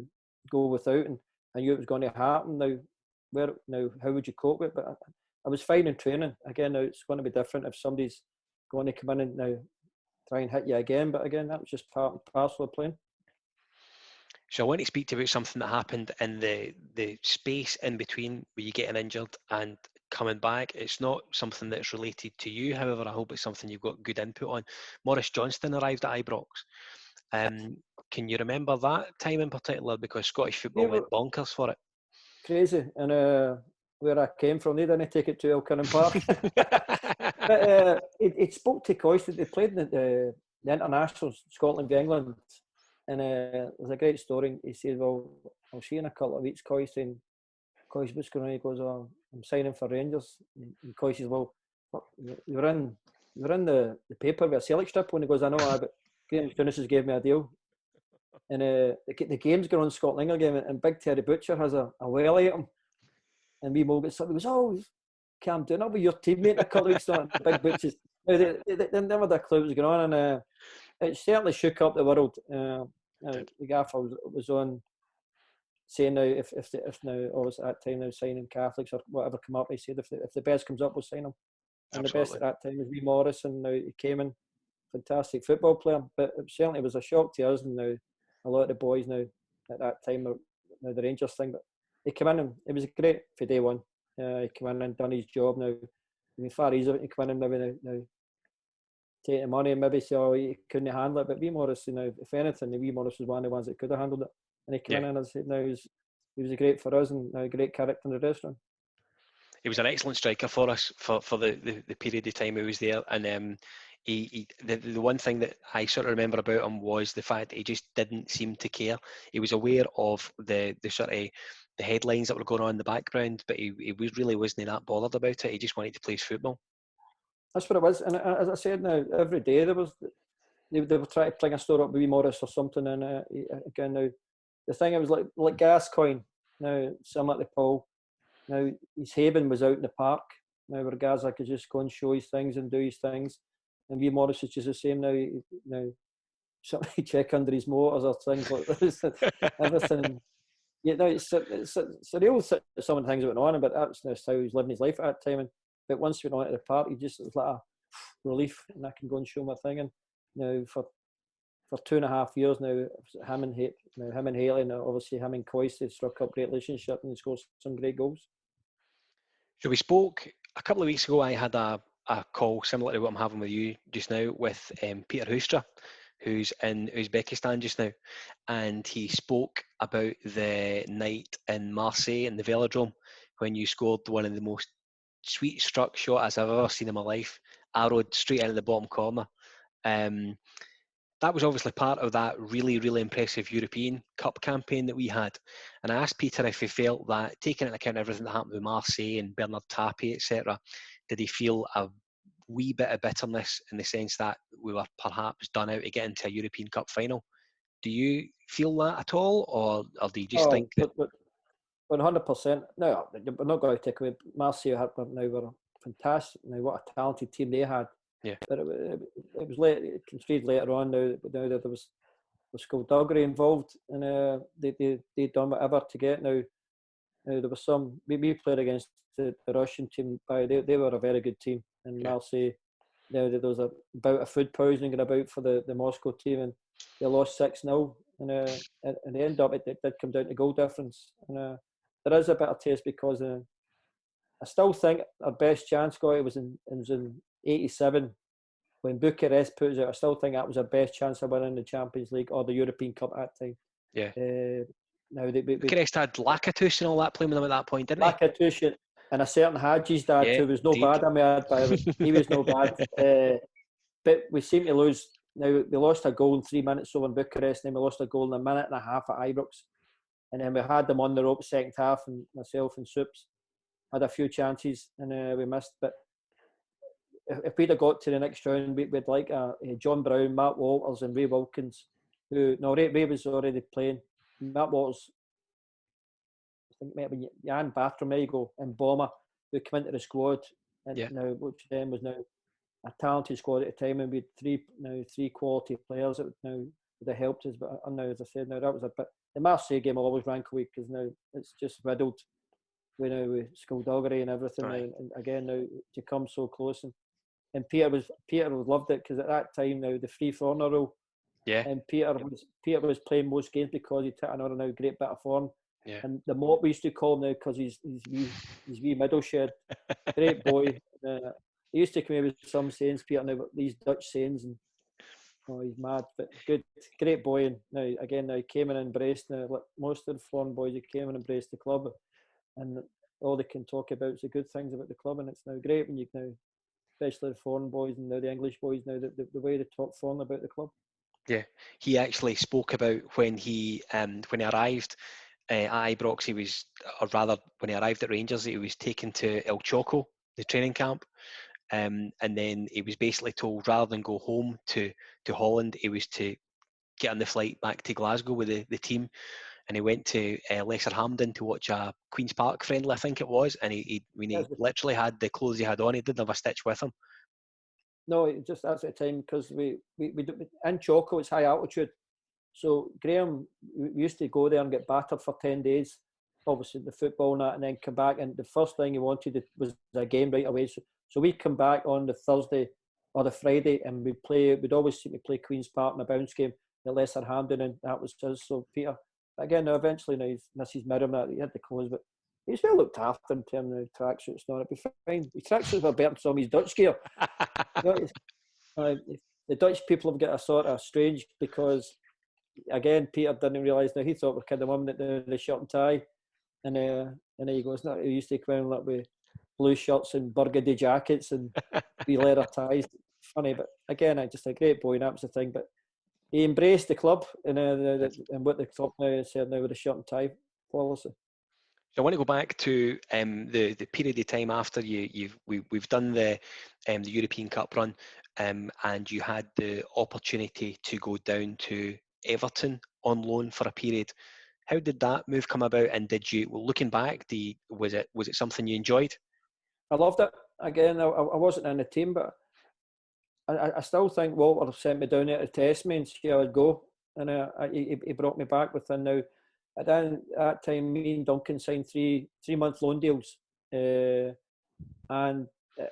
Speaker 3: go without, and I knew it was going to happen. Now, how would you cope with it? But I was fine in training. Again, now it's going to be different if somebody's going to come in and now try and hit you again. But again, that was just part and parcel of playing.
Speaker 2: So I want to speak to you about something that happened in the space in between where you getting injured and coming back. It's not something that's related to you, however, I hope it's something you've got good input on. Maurice Johnston arrived at Ibrox. Can you remember that time in particular? Because Scottish football went bonkers for it.
Speaker 3: Crazy. And where I came from, they didn't take it to Elkinnon Park. But it spoke to Coyce. They played in the international Scotland v England. And there's a great story. He said, well, I'll see you in a couple of weeks, Coyce. And Coyce, what's going on? He goes, oh, I'm signing for Rangers. And Coyce says, well, you were in the paper with a Celtic strip. When he goes, I know, but Graham Tunis gave me a deal. And the game's going on, Scotland England game, and Big Terry Butcher has a welly at him. And me Mo gets up, he goes, oh, calm down, I'll be your teammate in a couple of weeks. Big Butchers. They never had a clue what was going on, and it certainly shook up the world. The gaffer was on saying now, if now, always at that time, now signing Catholics or whatever come up, he said if the best comes up, we'll sign him. And Absolutely. The best at that time was Wee Morris, and now he came in, fantastic football player, but it certainly was a shock to us, and now a lot of the boys now at that time were now the Rangers thing, but he came in and it was great for day one. He came in and done his job. Now it'd be far easier to come in and maybe now take the money and maybe say, oh, he couldn't handle it, but Wee Morris, if anything, Wee Morris was one of the ones that could have handled it, and he came in and I said, now he was great for us, and now a great character in the restaurant.
Speaker 2: He was an excellent striker for us for the period of time he was there, and the one thing that I sort of remember about him was the fact that he just didn't seem to care. He was aware of the sort of the headlines that were going on in the background, but he really wasn't that bothered about it. He just wanted to play his football. That's
Speaker 3: what it was, and as I said, now every day they were trying to bring a story up with Wee Morris or something, and again now the thing it was like Gascoigne, now similar to Paul. Now his haven was out in the park, now where Gaza could just go and show his things and do his things, and Wee Morris is just the same now. Now somebody check under his motors or things like this, everything. Yeah, no, it's surreal. Some of the things that went on, but that's how he was living his life at that time. But once we went on to the park, it was like a relief, and I can go and show my thing. And now for 2.5 years now, him and Haley, and obviously him and Coyce, they struck up a great relationship and scored some great goals.
Speaker 2: So we spoke a couple of weeks ago. I had a call similar to what I'm having with you just now with Peter Hoostra, who's in Uzbekistan just now, and he spoke about the night in Marseille in the Velodrome when you scored one of the most sweet struck shots I've ever seen in my life, arrowed straight out of the bottom corner. That was obviously part of that really, really impressive European Cup campaign that we had. And I asked Peter if he felt that, taking into account everything that happened with Marseille and Bernard Tapie, etc., did he feel a wee bit of bitterness in the sense that we were perhaps done out to get into a European Cup final? Do you feel that at all, or do you just think that...
Speaker 3: 100%. No, we're not going to take away. Marseille were fantastic. Now, what a talented team they had.
Speaker 2: Yeah.
Speaker 3: But it was late. It conceived later on. Now that there was skullduggery involved, and they done whatever to get. Now there was some. We played against the Russian team. They were a very good team. And Marseille. Now there was a bout of food poisoning about for the Moscow team, and they lost 6-0. And at the end of it, it did come down to goal difference. And there is a bit of taste because I still think our best chance, it was in '87 when Bucharest put us out. I still think that was our best chance of winning the Champions League or the European Cup at that time.
Speaker 2: Yeah.
Speaker 3: Now
Speaker 2: Bucharest had Lakatos and all that playing with them at that point, didn't they?
Speaker 3: Lakatos and a certain Hadji's dad who was no bad. I mean, but he was no bad. But we seem to lose. Now we lost a goal in 3 minutes over in Bucharest, and then we lost a goal in a minute and a half at Ibrox, and then we had them on the rope second half, and myself and Soups had a few chances, and we missed. But if we'd have got to the next round, we'd like John Brown, Matt Walters, and Ray Wilkins. Ray was already playing. Matt Walters, I think maybe Jan Bartolomeo and Bomber, who came into the squad, and now which then was now a talented squad at the time, and we had three quality players that would have helped us. But now, as I said, now that was a bit. The Marseille game will always rank away because now it's just riddled with skullduggery and everything.
Speaker 2: Right.
Speaker 3: And again, now to come so close, and Peter loved it because at that time now the free foreigner rule.
Speaker 2: Yeah.
Speaker 3: And Peter was playing most games because he took another great bit of form.
Speaker 2: Yeah.
Speaker 3: And the mop we used to call him now because he's wee middle shed, great boy. He used to come in with some sayings, Peter, now these Dutch sayings, and he's mad, but good, great boy. And now he came and embraced. Now, like most of the foreign boys, he came and embraced the club, and all they can talk about is the good things about the club. And it's now great when you now, especially the foreign boys and now the English boys, now the way they talk foreign about the club.
Speaker 2: Yeah, he actually spoke about when he arrived at Ibrox. When he arrived at Rangers, he was taken to El Choco, the training camp. And then he was basically told rather than go home to Holland, he was to get on the flight back to Glasgow with the team. And he went to Lesser Hampden to watch a Queen's Park friendly, I think it was. And he literally had the clothes he had on, he didn't have a stitch with him.
Speaker 3: No, just that's at the time because we in Choco, it's high altitude. So Graham, we used to go there and get battered for 10 days, obviously the football and that, and then come back. And the first thing he wanted was a game right away. So we'd come back on the Thursday or the Friday, and we'd always seem to play Queen's Park in a bounce game at Lesser Hampden, and that was us. So Peter, again, eventually now he's Mrs. Mirren, that he had the clothes, but he's well looked after in terms of tracksuits. No, it'd be fine. His tracksuits were better than some of his Dutch gear. The Dutch people have got a sort of strange because, again, Peter didn't realise. Now he thought we're kidding him that the shirt and tie, and then he goes, "No, he used to come in like with blue shirts and burgundy jackets and wee leather ties." Funny, but again, just a great boy, and that was the thing. But he embraced the club and what the club now said now with the shirt and tie policy.
Speaker 2: So I want to go back to the period of time after we've done the European Cup run, and you had the opportunity to go down to Everton on loan for a period. How did that move come about? And did you, looking back, was it something you enjoyed?
Speaker 3: I loved it. again, I wasn't in the team, but I still think Walter sent me down there to test me and see how I'd go. And he brought me back within now. At that time, me and Duncan signed 3-month loan deals. And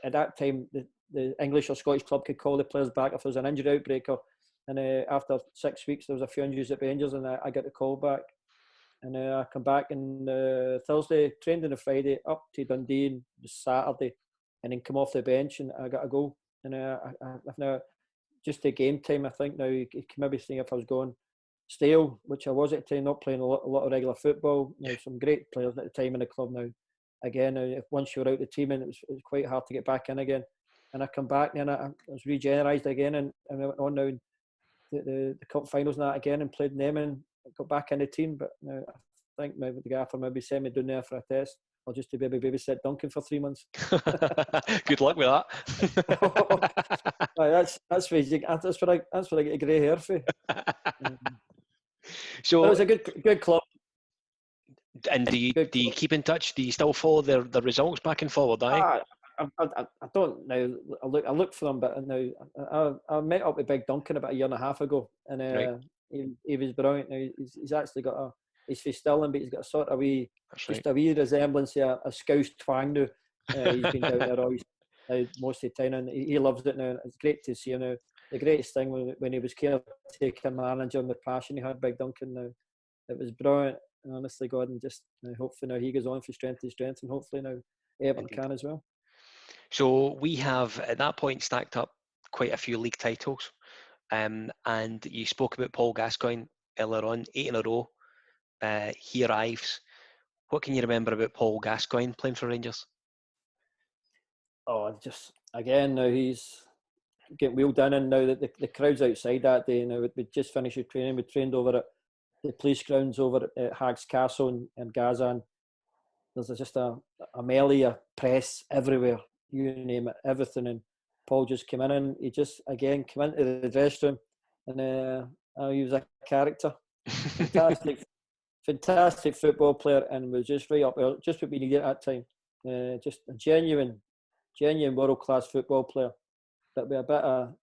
Speaker 3: at that time, the English or Scottish club could call the players back if there was an injury outbreak. And after 6 weeks, there was a few injuries at Rangers, and I got the call back. And I come back on Thursday, trained on a Friday, up to Dundee on Saturday, and then come off the bench, and I got a goal. And I've now, just the game time, I think now you can maybe see if I was going stale, which I was at the time, not playing a lot of regular football. Now, some great players at the time in the club now. Again, once you were out the team, and it was quite hard to get back in again. And I come back, and I was regenerised again, and I went on now the cup finals and that again, and played in them, and got back in the team. But now I think maybe the gaffer maybe sent me down there for a test, or just to babysit Duncan for 3 months.
Speaker 2: Good luck with that.
Speaker 3: That's where I get a grey hair for.
Speaker 2: So
Speaker 3: it was a good club.
Speaker 2: And do you keep in touch? Do you still follow the results back and forward?
Speaker 3: I don't now. I look for them, but now I met up with Big Duncan about a year and a half ago, and
Speaker 2: right.
Speaker 3: he was brilliant. Now he's actually got he's from Stirling, but he's got a sort of wee resemblance to a Scouse twang now. He's been down there always most of the time, and he loves it now. It's great to see him now. The greatest thing when he was caretaker manager and the passion he had, Big Duncan. Now it was brilliant. Honestly, God, and just hopefully now he goes on from strength to strength, and hopefully now Everton can as well.
Speaker 2: So we have at that point stacked up quite a few league titles, and you spoke about Paul Gascoigne earlier on, 8 in a row. He arrives. What can you remember about Paul Gascoigne playing for Rangers?
Speaker 3: Oh, just again now he's getting wheeled in, and now that the crowds outside that day. Now we just finished the training. We trained over at the police grounds over at Hagg's Castle in Gaza, and there's just a melee of press everywhere, you name it, everything. And Paul just came in, and he just again came into the dressing room, and he was a character, fantastic football player, and was just right up there, just what we needed at that time. Just a genuine world class football player, but with a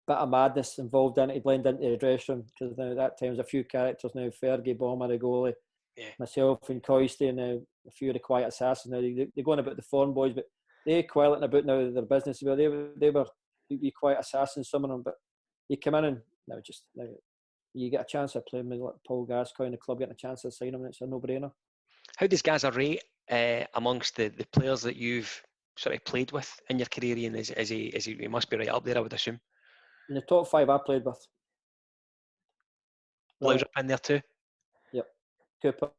Speaker 3: bit of madness involved in it to blend into the dressing room, because now at that time there's a few characters now, Fergie, Bomber, the goalie, myself and Coisty, and a few of the quiet assassins. Now they're going about the foreign boys, but they're quieting about now their business. Well, they were quiet assassins, some of them, but you come in and now you get a chance of playing with like Paul Gascoigne, the club getting a chance to sign him, and it's a no-brainer.
Speaker 2: How does Gaza rate amongst the players that you've sort of played with in your career, and is he must be right up there, I would assume?
Speaker 3: In the top 5 I played with.
Speaker 2: Blauser in there too?
Speaker 3: Yep. Cooper,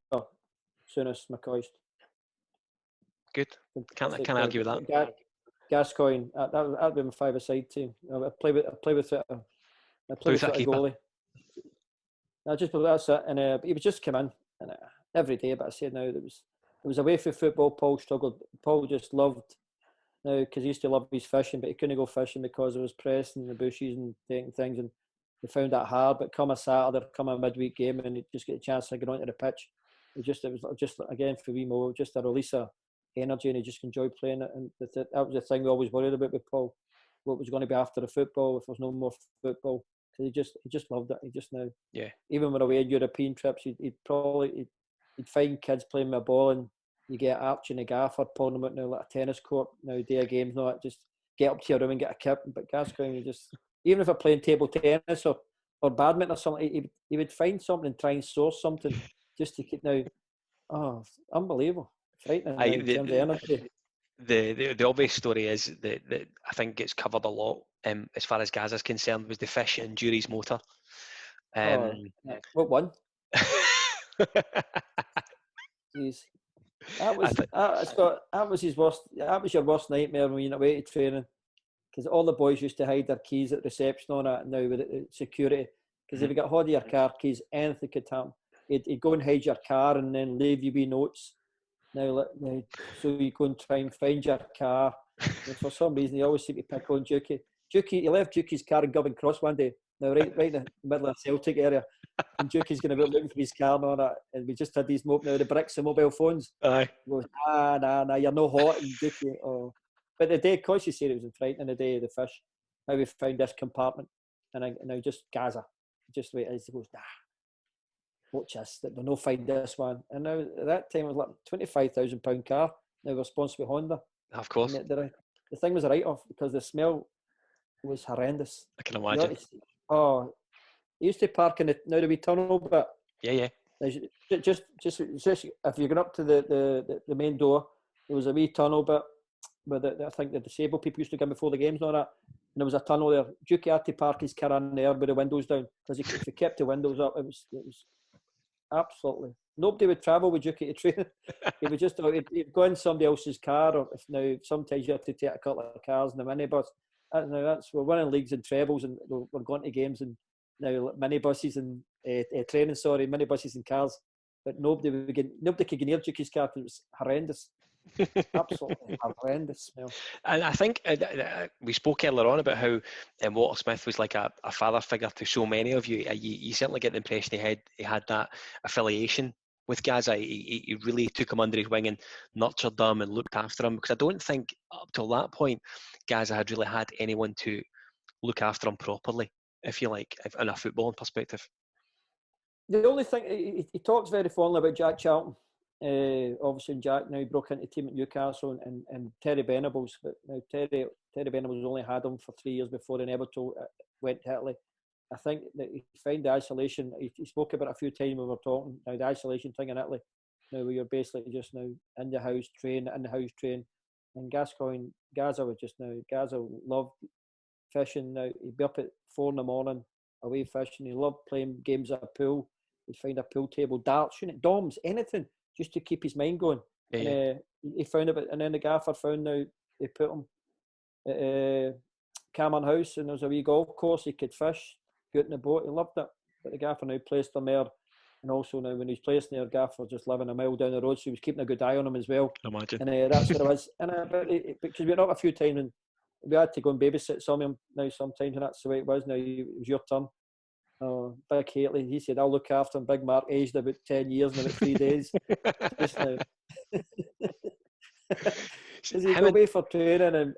Speaker 3: Souness, McCoist.
Speaker 2: Good. Can't argue with that.
Speaker 3: Gascoigne, that'd be my 5-a-side team. I play with a goalie. That's it. And he was just come in, and every day. But I said now it was away from football. Paul struggled. Paul just loved now, because he used to love his fishing, but he couldn't go fishing because it was pressing in the bushes and taking things, and he found that hard. But come a Saturday, come a midweek game, and he just get a chance to get onto the pitch. It was just again for Wemo, just a release of energy, and he just enjoyed playing it. And that was the thing we always worried about with Paul, what was going to be after the football if there's no more football. Because he just loved it. He just now, even when away on European trips, he'd find kids playing with a ball, and you get Archie and the gaffer pulling them out now like a tennis court. Now day of games, not just get up to your room and get a kip. But Gascoigne, even if I'm playing table tennis or badminton or something, he would find something and try and source something just to keep now. Oh, unbelievable! Frightening in terms of energy.
Speaker 2: The obvious story is that I think gets covered a lot as far as Gaza's concerned, was the fish in Jury's motor.
Speaker 3: What one? Jeez. That was his worst. That was your worst nightmare when you went away to training, because all the boys used to hide their keys at reception on it. Now with security, because if you got hold of your car keys, anything could happen. He'd go and hide your car and then leave you wee notes. Now, so you go and try and find your car. And for some reason, he always seemed to pick on Dukey. He left Dukey's car in Govan Cross one day. Now, right in the middle of the Celtic area. And Dukey's going to be looking for his car and all that. And we just had these the bricks and mobile phones.
Speaker 2: Aye.
Speaker 3: He goes, nah, you're no hot. And Dukey, But the day, because you said it was frightening, the day of the fish, how we found this compartment, and now just Gaza, just the way it is. He goes, nah, watch this. They'll not find this one. And now at that time it was like £25,000 car. Now we're sponsored by Honda.
Speaker 2: Of course.
Speaker 3: And the thing was a write-off because the smell was horrendous.
Speaker 2: I can imagine.
Speaker 3: Oh, he used to park in the wee tunnel, but
Speaker 2: yeah.
Speaker 3: Just if you go up to the main door, there was a wee tunnel, but I think the disabled people used to come before the games and all that. And there was a tunnel there. Dukey had to park his car in there with the windows down because if he kept the windows up, it was absolutely nobody would travel with Dukey to training. He would just he'd go in somebody else's car, or if now sometimes you have to take a couple of cars in the minibus. We're winning leagues and trebles, and we're going to games and now minibuses and minibuses and cars. But nobody could get near Dukey's car because it was horrendous. Absolutely horrendous smell.
Speaker 2: And I think we spoke earlier on about how Walter Smith was like a father figure to so many of you. You certainly get the impression he had that affiliation with Gaza. He really took him under his wing and nurtured them and looked after him, because I don't think up till that point Gaza had really had anyone to look after him properly, if you like, in a footballing perspective.
Speaker 3: The only thing, he talks very fondly about Jack Charlton. Obviously Jack now broke into the team at Newcastle, and Terry Venables, but now Terry Venables only had him for 3 years before he never went to Italy. I think that he found the isolation, he spoke about it a few times when we were talking, now the isolation thing in Italy, now where you're basically just now in the house train, and Gaza loved fishing. Now he'd be up at 4 a.m. away fishing. He loved playing games at a pool. He'd find a pool table, darts, doms, anything, just to keep his mind going.
Speaker 2: Yeah.
Speaker 3: And, he found it, and then the gaffer found now they put him at Cameron House, and there was a wee golf course. He could fish, go out in the boat. He loved it. But the gaffer now placed him there, and also now when he's placed there, gaffer just living a mile down the road, so he was keeping a good eye on him as well.
Speaker 2: I can imagine.
Speaker 3: And that's what it was. And because we went up a few times, and we had to go and babysit some of him now sometimes, and that's the way it was. Now it was your turn. Big Haley, he said, I'll look after him. Big Mark, aged about 10 years and about 3 days. Just now. He'd go away for training,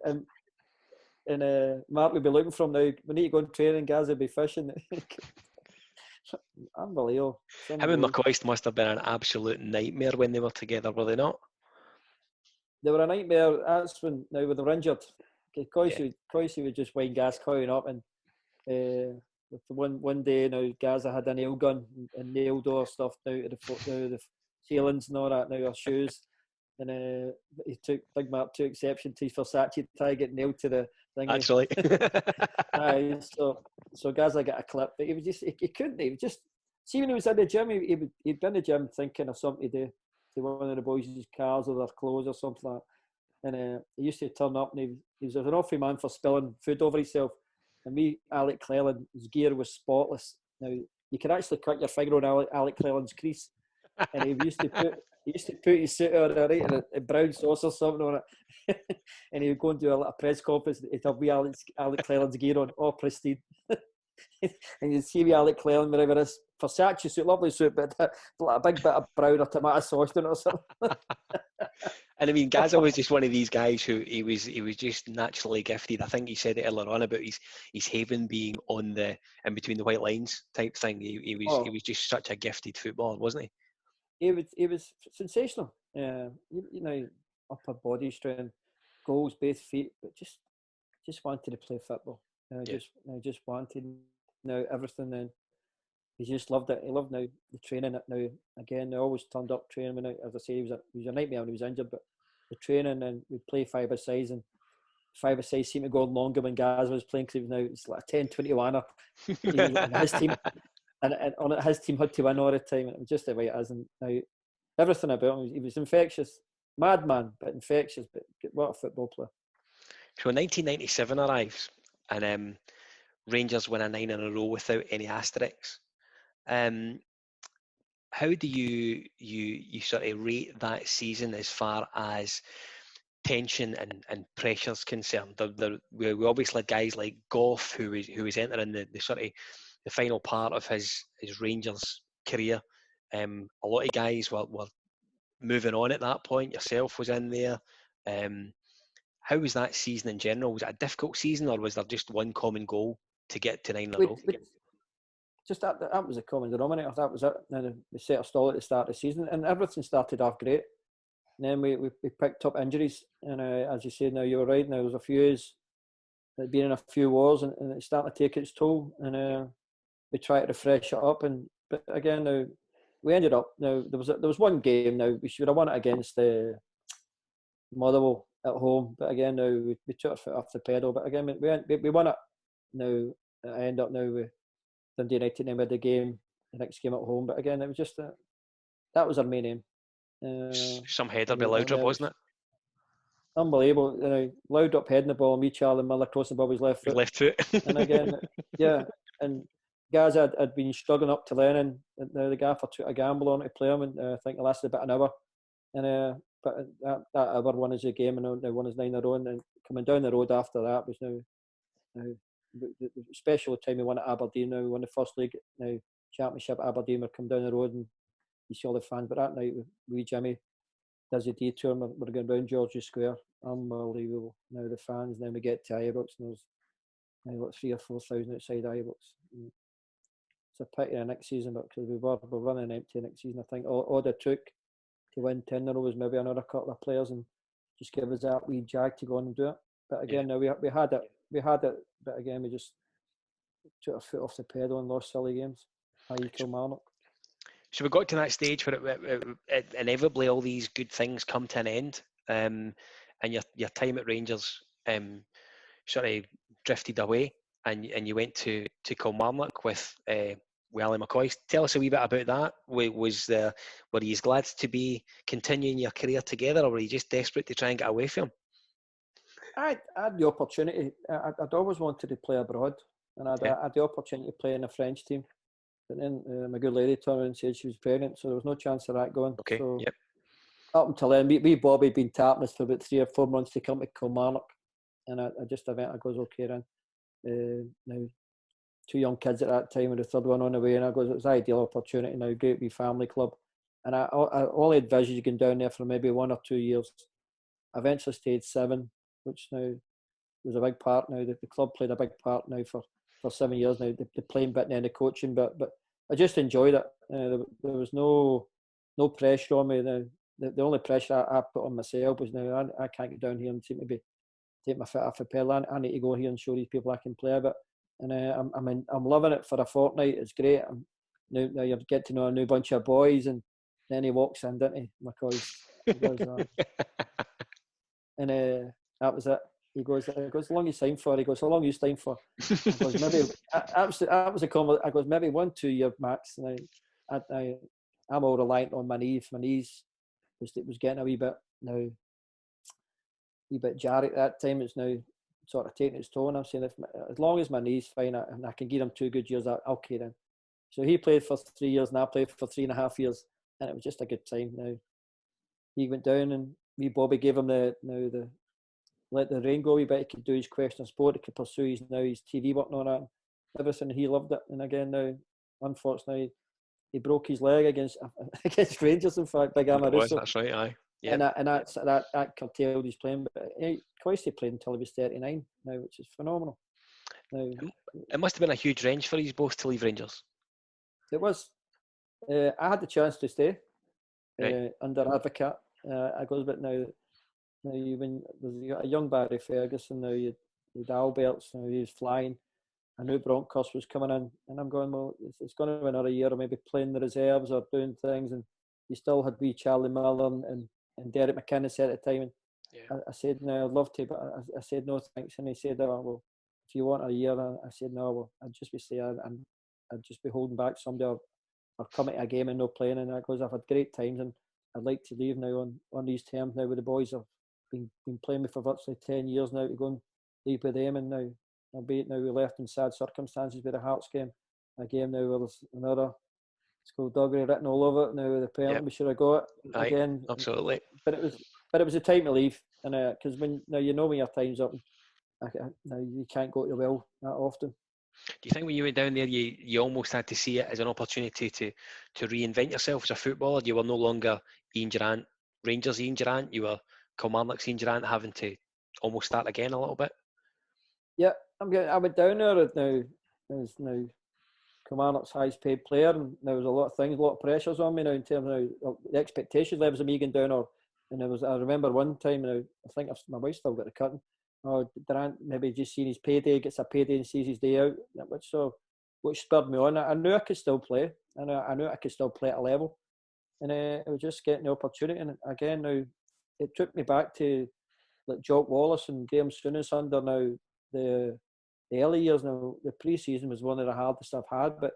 Speaker 3: and Mark would be looking for him now. We need to go on training, Gaz would be fishing. Unbelievable.
Speaker 2: Him and McCoist must have been an absolute nightmare when they were together, were they not?
Speaker 3: They were a nightmare. That's when they were injured. Coisy would just wind Gaz coiling up, and one day now Gaza had a nail gun and nailed all our stuff down to the ceilings and all that, now our shoes, and Big Mark took exception to his Versace tie getting nailed to the thing.
Speaker 2: Actually.
Speaker 3: So Gaza got a clip, but he couldn't, he was just, see when he was in the gym, he'd been in the gym thinking of something to do to one of the boys' cars or their clothes or something like that, and he used to turn up, and he was an awful man for spilling food over himself. And me, Alec Cleland, his gear was spotless. Now you could actually cut your finger on Alec Cleland's crease, and he used to put his suit on right, and a brown sauce or something on it, and he would go and do a press conference. He'd have wee Alec Cleland's gear on, all pristine, and you'd see wee Alec Cleland wherever his Versace suit, lovely suit, but like a big bit of brown or tomato sauce in it or something.
Speaker 2: And I mean, Gaza was just one of these guys who he was just naturally gifted. I think he said it earlier on about his haven being on the in between the white lines type thing. He was just such a gifted footballer, wasn't he?
Speaker 3: He was sensational. Upper body strength, goals, both feet, but just wanted to play football. Just wanted everything. And he just loved it. He loved now the training. Now again, they always turned up training. As I say, he was a nightmare when he was injured. But the training, and we'd play 5-a-side, and 5-a-side seemed to go longer when Gaz was playing, because it's like a 10-21er. And his team, and on his team had to win all the time. And it was just the way it is. And now everything about him, he was infectious, madman, but infectious. But what a football player!
Speaker 2: So 1997 arrives, and Rangers win a 9 in a row without any asterisks. How do you sort of rate that season as far as tension and pressure's concerned? We obviously had guys like Gough, who was entering the sort of the final part of his Rangers career. A lot of guys were moving on at that point. Yourself was in there. how was that season in general? Was it a difficult season, or was there just one common goal to get to 9 in a row?
Speaker 3: Just that was a common denominator. That was it. Then we set a stall at the start of the season, and everything started off great. And then we picked up injuries, and as you said, now you were right. Now there's a few years, there'd been in a few wars, and it's starting to take its toll. And we try to refresh it up, but again now we ended up. Now there was one game. Now we should have won it against Motherwell at home, but again now we took our foot off the pedal. But again we won it. Now I end up now with Dundee United, and we had the game, the next game at home. But again, it was just that was our main aim.
Speaker 2: Some header by Laudrup, wasn't it?
Speaker 3: Unbelievable. Laudrup heading the ball, me, Charlie Miller crossing the ball with his left foot.
Speaker 2: Left foot.
Speaker 3: And again, yeah. And guys had been struggling up to Lennon. The gaffer took a gamble on to play him, and I think it lasted about an hour. And but that hour won us a game, and they won us 9 in a row. And then coming down the road after that was now the special time we won at Aberdeen. Now we won the first league now championship at Aberdeen. We come down the road and you see all the fans. But that night we Jimmy does a detour. We're going round George's Square. Unbelievable. Now the fans. Then we get to Ibrox, and there's like 3,000 or 4,000 outside Ibrox. It's a pity the next season, but because we were running empty next season, I think all it took to win 10 in a row was maybe another couple of players and just give us that wee jag to go on and do it. But again, now we had it, but again we just took our foot off the pedal and lost silly games. i.e. Kilmarnock.
Speaker 2: So we got to that stage where it inevitably all these good things come to an end, and your time at Rangers sort of drifted away, and you went to Kilmarnock with Ali McCoy. Tell us a wee bit about that. Were you glad to be continuing your career together, or were you just desperate to try and get away from him?
Speaker 3: I had the opportunity. I'd always wanted to play abroad, and I had the opportunity to play in a French team. But then my good lady turned around and said she was pregnant, so there was no chance of that going.
Speaker 2: Okay.
Speaker 3: So
Speaker 2: yep.
Speaker 3: Up until then, me Bobby had been tapping us for about 3 or 4 months to come to Kilmarnock, and I just went. I goes, okay then. Now 2 young kids at that time, and the third one on the way, and I goes, it was an ideal opportunity. Now great wee family club, and I only envisaged going down there for maybe 1 or 2 years. I eventually stayed 7, which now was a big part. Now the club played a big part now for 7 years now. The playing bit and then the coaching bit, but I just enjoyed it. There was no pressure on me. The only pressure I put on myself was now I can't get down here and seem to be take my foot off the pedal. I need to go here and show these people I can play a bit. And I'm loving it for a fortnight. It's great. Now you get to know a new bunch of boys, and then he walks in, didn't he, McCoy? And that was it. He goes, how long you signed for? He goes, how long you signed for? I goes, maybe, that was a comment. I goes, maybe 1-2 year max. And I'm all reliant on my knees. My knees was getting a wee bit jarry at that time. It's now sort of taking its toll. And I'm saying, as long as my knee's fine and I can give him 2 good years, okay then. So he played for 3 years and I played for 3.5 years. And it was just a good time. Now he went down, and me Bobby gave him the let the rain go a wee bit. He could do his question of sport. He could pursue his TV work and all that. Everything, he loved it. And again now, unfortunately, he broke his leg against Rangers. In fact, Big Amaruso.
Speaker 2: That's right. Aye. Yep.
Speaker 3: And that curtailed his playing. But Cloyce played until he was 39 now, which is phenomenal. Now,
Speaker 2: it must have been a huge wrench for you both to leave Rangers.
Speaker 3: It was. I had the chance to stay under Advocate. I goes, but now when there's a young Barry Ferguson, now you had Alberts, now he was flying. I knew Bronkhorst was coming in, and I'm going, well, it's going to be another year of maybe playing the reserves or doing things. And you still had wee Charlie Miller and Derek McInnes at the time. And I said, no, I'd love to, but I said no thanks. And he said, oh, well, if you want a year, I said no, well, I'd just be staying, and I'd just be holding back somebody or coming to a game and no playing. And I goes, I've had great times, and I'd like to leave now on these terms now with the boys. I've been playing with for virtually 10 years now, to go and leave with them. And now, albeit now we left in sad circumstances with the Hearts game, a game now where there's another skullduggery written all over it. Now the penalty, we should have got it again.
Speaker 2: Absolutely.
Speaker 3: But it was a time to leave, and because when your time's up, now you can't go to the well that often.
Speaker 2: Do you think when you went down there, you almost had to see it as an opportunity to reinvent yourself as a footballer? You were no longer Ian Durrant, Rangers Ian Durrant. You were Kilmarnock's Ian Durrant, having to almost start again a little bit?
Speaker 3: Yeah, I went down there now. As now Kilmarnock's highest paid player, and there was a lot of things, a lot of pressures on me now in terms of the expectation levels of me going down. And I remember one time now, I think my wife still got the cutting. Oh, Durrant maybe just seen his payday, gets a payday and sees his day out, which spurred me on. I knew I could still play, and I knew I could still play at a level, and I was just getting the opportunity. And again, now it took me back to like Jock Wallace and Graham Souness under now the early years. Now the pre-season was one of the hardest I've had, but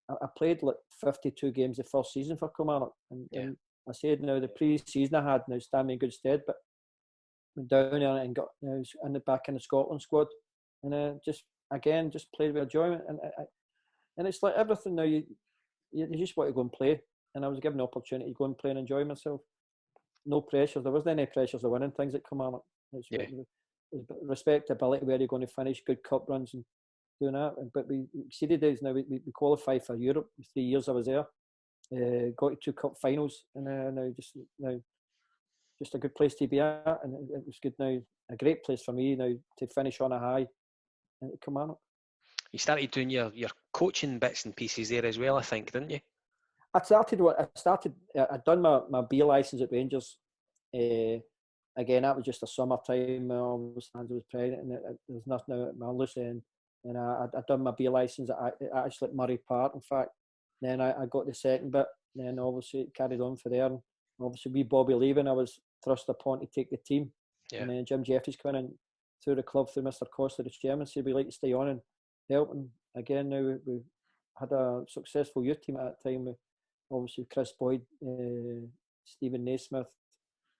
Speaker 3: I played like 52 games the first season for Kilmarnock, and I said now the pre-season I had now stand me in good stead, but went down there and got in the back in the Scotland squad, and just played with enjoyment, and it's like everything now you just want to go and play, and I was given the opportunity to go and play and enjoy myself. No pressure. There wasn't any pressures of winning things at Kilmarnock. Respectability, where you're going to finish, good cup runs and doing that. But we exceeded those. Now we qualified for Europe. 3 years I was there. Got to 2 cup finals, and now just a good place to be at, and it was good now. A great place for me now to finish on a high at Kilmarnock.
Speaker 2: You started doing your coaching bits and pieces there as well, I think, didn't you?
Speaker 3: I'd done my B licence at Rangers. Again, that was just a summertime. I was pregnant, and there was nothing at Lucy, and I'd done my B licence actually at Murray Park, in fact. Then I got the second bit, then obviously it carried on for there. And obviously, with Bobby leaving, I was thrust upon to take the team. Yeah. And then Jim Jeffries came in through the club, through Mr. Costa, the chairman, said we'd like to stay on and help. And again, now we had a successful youth team at that time with obviously Chris Boyd, Stephen Naismith,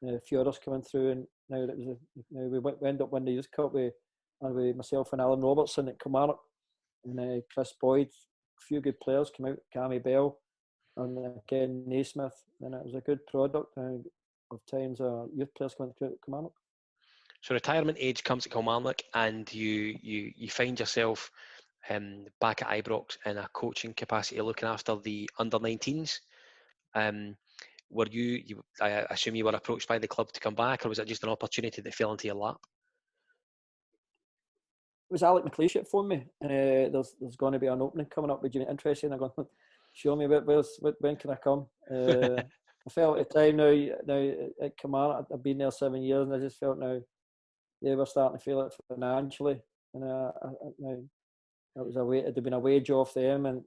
Speaker 3: a few others coming through. And now we ended up winning the Youth Cup with myself and Alan Robertson at Kilmarnock, and Chris Boyd. A few good players came out, Cammy Bell, and again Naismith, and it was a good product of times youth players coming through at Kilmarnock.
Speaker 2: So retirement age comes at Kilmarnock, and you find yourself back at Ibrox in a coaching capacity, looking after the under-19s. Were you? I assume you were approached by the club to come back, or was it just an opportunity that fell into your lap?
Speaker 3: It was Alec McLeish that phoned me. There's going to be an opening coming up. Would you be interested? And I'm going, show me when can I come? I felt at the time now at Kilmarnock, I've been there 7 years, and I just felt now they were starting to feel it financially, and it had been a wage off them, and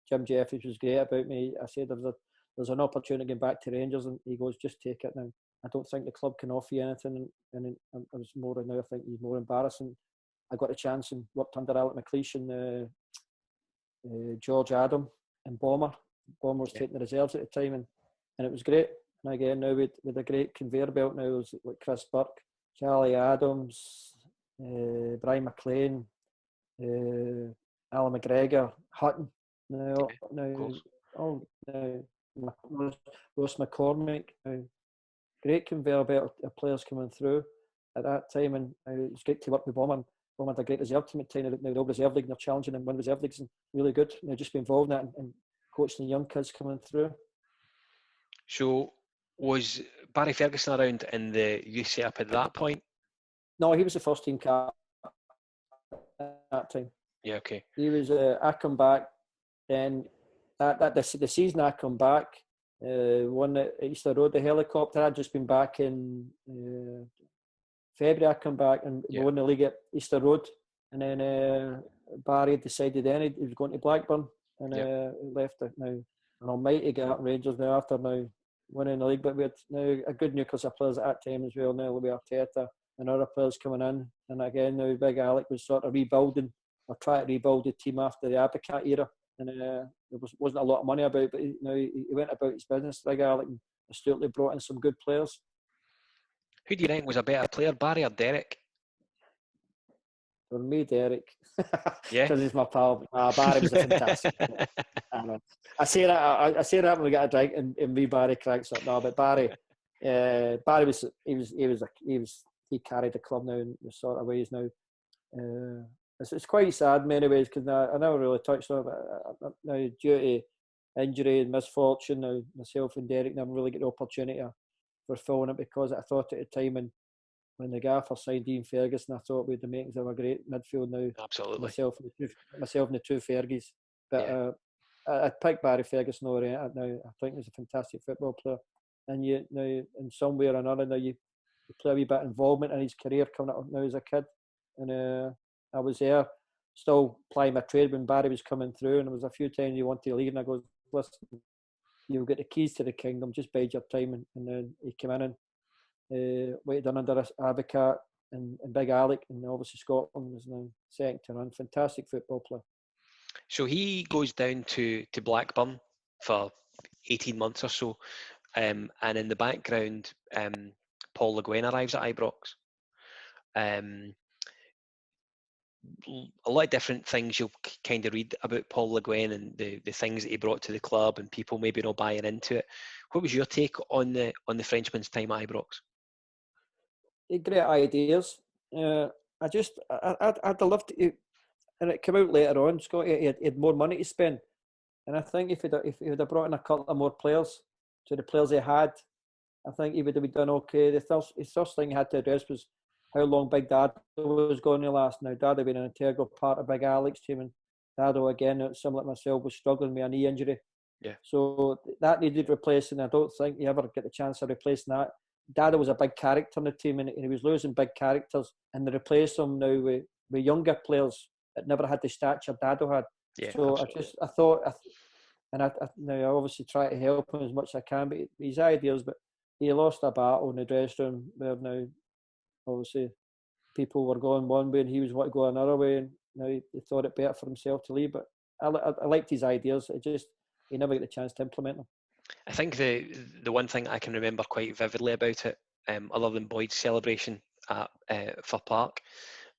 Speaker 3: Jim Jeffries was great about me. I said there's an opportunity to get back to Rangers, and he goes, just take it now. I don't think the club can offer you anything, and I was more now. I think he's more embarrassing. I got a chance and worked under Alec McLeish and George Adam and Bomber. Bomber was taking the reserves at the time, and it was great. And again, now with a great conveyor belt now, it was like Chris Burke, Charlie Adams, Brian McLean, Alan McGregor, Hutton. Ross McCormick. Great conveyor belt of players coming through at that time, and it was great to work with Bomber. Bomber had a great reserve team at the time. Now the reserve league, and they're challenging and win reserve leagues, and really good. Just be involved in that and coaching the young kids coming through.
Speaker 2: So was Barry Ferguson around in the youth setup at that point?
Speaker 3: No, he was the first team captain at that time.
Speaker 2: Yeah, okay.
Speaker 3: He was. I come back, then the season I come back, won at Easter Road, the helicopter. I'd just been back in February. I come back and won the league at Easter Road, and then Barry decided then he was going to Blackburn, and left it now. An almighty get up Rangers now after now winning the league, but we had now a good nucleus of players at that time as well. Now with Arteta and other players coming in, and again now Big Alec was sort of rebuilding or trying to rebuild the team after the Abacat era, and there wasn't a lot of money about, but he went about his business. Big Alec and astutely brought in some good players.
Speaker 2: Who do you think was a better player, Barry or Derek?
Speaker 3: For me, Derek.
Speaker 2: Yeah,
Speaker 3: because he's my pal. Barry was a fantastic player. I say that when we get a drink, and me Barry cracks up. No, but Barry was he carried the club now in the sort of ways now. It's quite sad in many ways, because I never really touched on it. But now due to injury and misfortune, now myself and Derek never really get the opportunity for fulfilling it, because I thought at the time, and when the gaffer signed Ian Ferguson, I thought we had the makings of a great midfield now.
Speaker 2: Absolutely.
Speaker 3: Myself and the two Fergies. But I'd pick Barry Ferguson over it now. I think he's a fantastic football player. And you now, in some way or another, now you play a wee bit of involvement in his career coming up now as a kid. And I was there, still plying my trade when Barry was coming through, and there was a few times he wanted to leave, and I goes, listen, you'll get the keys to the kingdom, just bide your time. And then he came in and waited on under Advocat and Big Alec, and obviously Scotland was now second to none. Fantastic football player.
Speaker 2: So he goes down to Blackburn for 18 months or so, and in the background, Paul Le Guen arrives at Ibrox. A lot of different things you'll kind of read about Paul Le Guen and the things that he brought to the club, and people maybe not buying into it. What was your take on the Frenchman's time at Ibrox?
Speaker 3: He had great ideas. I'd love to, and it came out later on. Scott, he had more money to spend, and I think if he had brought in a couple of more players to the players he had, I think he would have done okay. The first thing he had to address was how long Big Dad was going to last. Now, Dad had been an integral part of Big Alec's team, and Dado, again, similar to myself, was struggling with a knee injury.
Speaker 2: Yeah.
Speaker 3: So that needed replacing. I don't think he ever get the chance of replacing that. Dado was a big character in the team, and he was losing big characters, and they replaced him now with younger players that never had the stature Dado had.
Speaker 2: Yeah,
Speaker 3: so
Speaker 2: absolutely.
Speaker 3: I thought, now I obviously try to help him as much as I can, but his ideas, but he lost a battle in the dressing room where now, obviously, people were going one way and he was wanting to go another way, and now he thought it better for himself to leave. But I liked his ideas. He never got the chance to implement them.
Speaker 2: I think the one thing I can remember quite vividly about it, other than Boyd's celebration at Fir Park,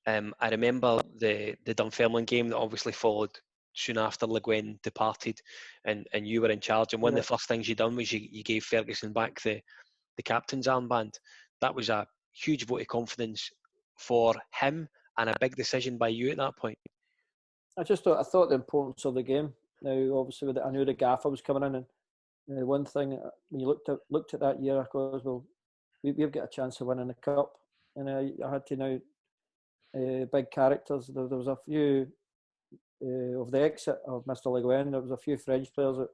Speaker 2: I remember the Dunfermline game that obviously followed soon after Le Guen departed, and you were in charge. And one of the first things you done was you gave Ferguson back the captain's armband. That was a huge vote of confidence for him, and a big decision by you at that point.
Speaker 3: I thought the importance of the game. Now, obviously, I knew the gaffer was coming in, and one thing when you looked at that year, I goes, well, we've got a chance of winning the cup, and I had to now big characters. There was a few of the exit of Mr. Le Guen. There was a few French players that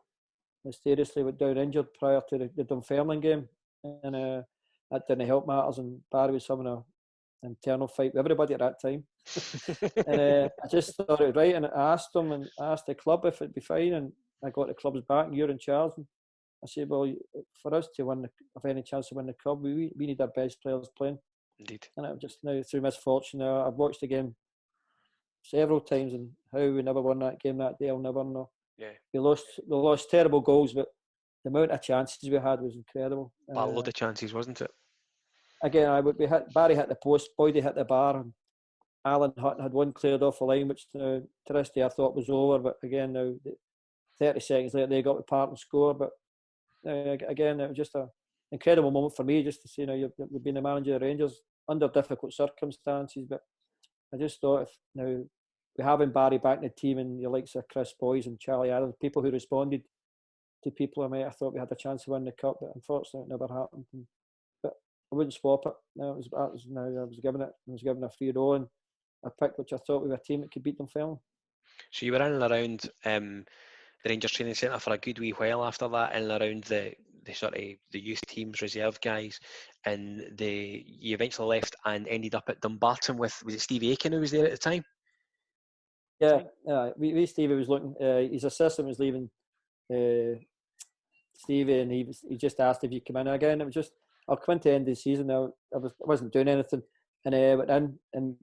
Speaker 3: mysteriously went down injured prior to the Dunfermline game, and that didn't help matters. And Barry was having an internal fight with everybody at that time. And I just thought it was right, and I asked them and asked the club if it'd be fine, and I got the club's back, and you're in charge. And I said, well, for us to have any chance to win the cup, we need our best players playing.
Speaker 2: Indeed.
Speaker 3: And it just now, through misfortune, I've watched the game several times, and how we never won that game that day, I'll never know.
Speaker 2: Yeah.
Speaker 3: We lost terrible goals, but the amount of chances we had was incredible.
Speaker 2: A load of chances, wasn't it?
Speaker 3: Again, Barry hit the post, Boydie hit the bar, and Alan Hutton had one cleared off the line, which to this day I thought was over. But again, now 30 seconds later, they got the part and score. But again, it was just an incredible moment for me, just to see, you've been the manager of Rangers under difficult circumstances. But I just thought, if now we having Barry back in the team, and your likes of Chris Boyes and Charlie Adams, people who responded to people, I thought we had a chance to win the cup, but unfortunately it never happened. But I wouldn't swap it. No, I was given a free roll, and I picked which I thought we were a team that could beat Dunfermline.
Speaker 2: So you were in and around the Rangers training centre for a good wee while after that, in and around the sort of the youth teams, reserve guys, and you eventually left and ended up at Dumbarton with, was it Stevie Aiken who was there at the time?
Speaker 3: Yeah, we Stevie was looking. His assistant was leaving. Stevie, and he just asked if you come in again. It was just, I'll come into the end of the season now. I wasn't doing anything, and went in, and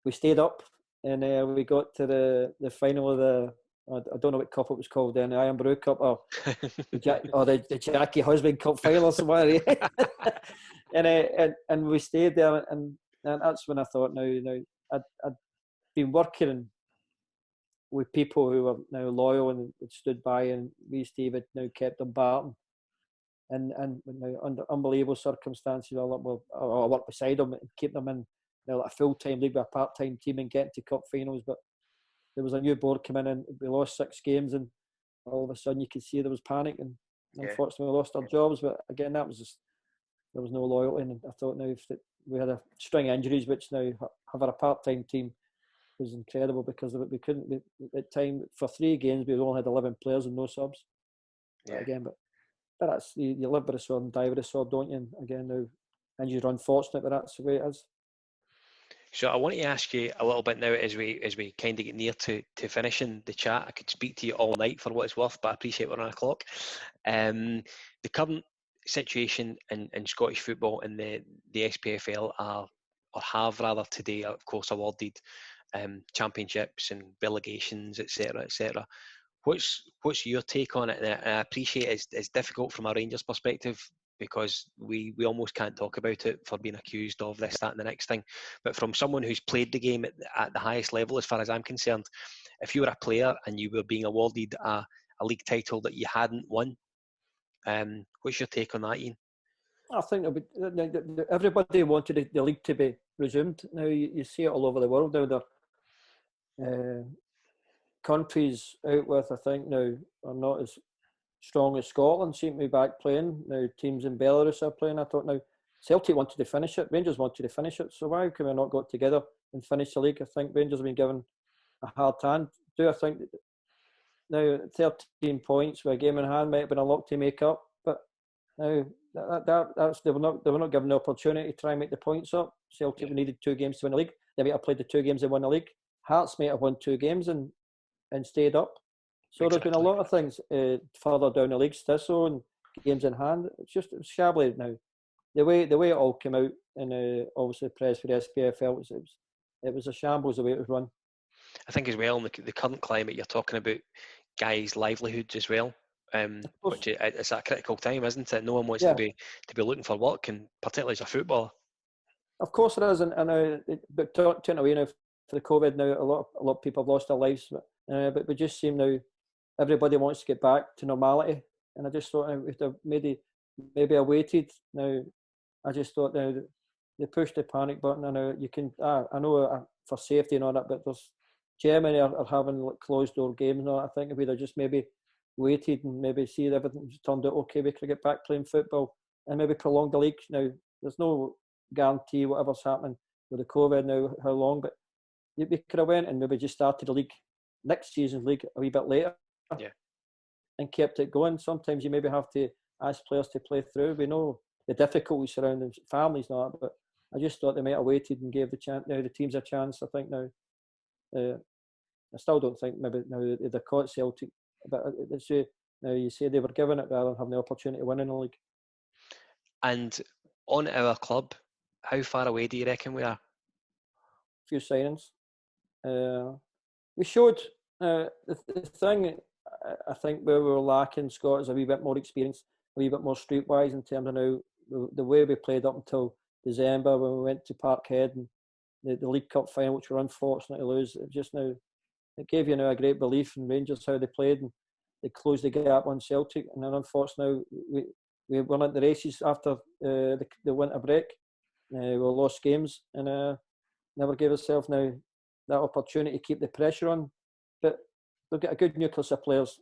Speaker 3: we stayed up, and we got to the final of the, I don't know what cup it was called then, the Iron Brew Cup, or the Jackie Husband Cup final or somewhere. and we stayed there, and that's when I thought, now I'd been working with people who were now loyal and stood by, and we, Steve, had now kept them Barton. And now under unbelievable circumstances, I worked beside them and keep them in like a full-time league with a part-time team and getting to cup finals. But there was a new board coming in, we lost 6 games, and all of a sudden you could see there was panic, and unfortunately we lost our jobs. But again, that was just there was no loyalty. And I thought now if we had a string of injuries, which now having a part-time team was incredible because we couldn't. At time for 3 games we only had 11 players and no subs.
Speaker 2: Yeah.
Speaker 3: But that's you live by the sword and die with the sword, don't you? And again now injuries are unfortunate, but that's the way it is.
Speaker 2: So I want to ask you a little bit now as we kind of get near to finishing the chat. I could speak to you all night for what it's worth, but I appreciate we're on a clock. The current situation in Scottish football and the SPFL have rather today, of course, awarded championships and relegations, etc., etc. What's your take on it? And I appreciate it's difficult from a Rangers perspective because we almost can't talk about it for being accused of this, that and the next thing. But from someone who's played the game at the highest level, as far as I'm concerned, if you were a player and you were being awarded a league title that you hadn't won, what's your take on that, Ian?
Speaker 3: I think everybody wanted the league to be resumed. Now you see it all over the world now. There countries out with, I think now, are not as strong as Scotland seem to be back playing. Now teams in Belarus are playing. I thought now Celtic wanted to finish it, Rangers wanted to finish it. So why can we not got together and finish the league? I think Rangers have been given a hard hand. I think now 13 points with a game in hand might have been a lot to make up, but now that's they were not given the opportunity to try and make the points up. Celtic needed 2 games to win the league. They might have played the 2 games and won the league. Hearts might have won 2 games and stayed up. So exactly. There's been a lot of things further down the league, Stisso and games in hand. It's shabbily now. The way it all came out, and obviously the press for the SPFL, it was a shambles the way it was run.
Speaker 2: I think as well in the current climate, you're talking about guys' livelihoods as well. Which it's a critical time, isn't it? No one wants to be looking for work, and particularly as a footballer.
Speaker 3: Of course it is, but turning away now for the COVID now, a lot of people have lost their lives. But we just seem now everybody wants to get back to normality, and I just thought if maybe I waited. Now I just thought now they pushed the panic button, and you can. I know for safety and all that, but there's Germany are having closed door games and all. I think if we'd have just maybe waited and maybe see if everything's turned out okay, we could get back playing football and maybe prolong the league. Now there's no guarantee whatever's happening with the COVID now how long, but we could have went and maybe just started the league next season's league a wee bit later, and kept it going. Sometimes you maybe have to ask players to play through. We know the difficulties surrounding families and all that, but I just thought they might have waited and gave the teams a chance. I think now, I still don't think maybe now they're caught Celtic, but now you say they were given it rather than having the opportunity to win in the league.
Speaker 2: And on our club, how far away do you reckon we are?
Speaker 3: A few signings. We showed the thing. I think where we were lacking, Scott, is a wee bit more experience, a wee bit more streetwise in terms of now the way we played up until December when we went to Parkhead and the League Cup final, which we were unfortunate to lose. It gave you now a great belief in Rangers how they played, and they closed the gap on Celtic. And then unfortunately we went at the races after the winter break. We lost games and never gave ourselves now that opportunity to keep the pressure on. But they've got a good nucleus of players.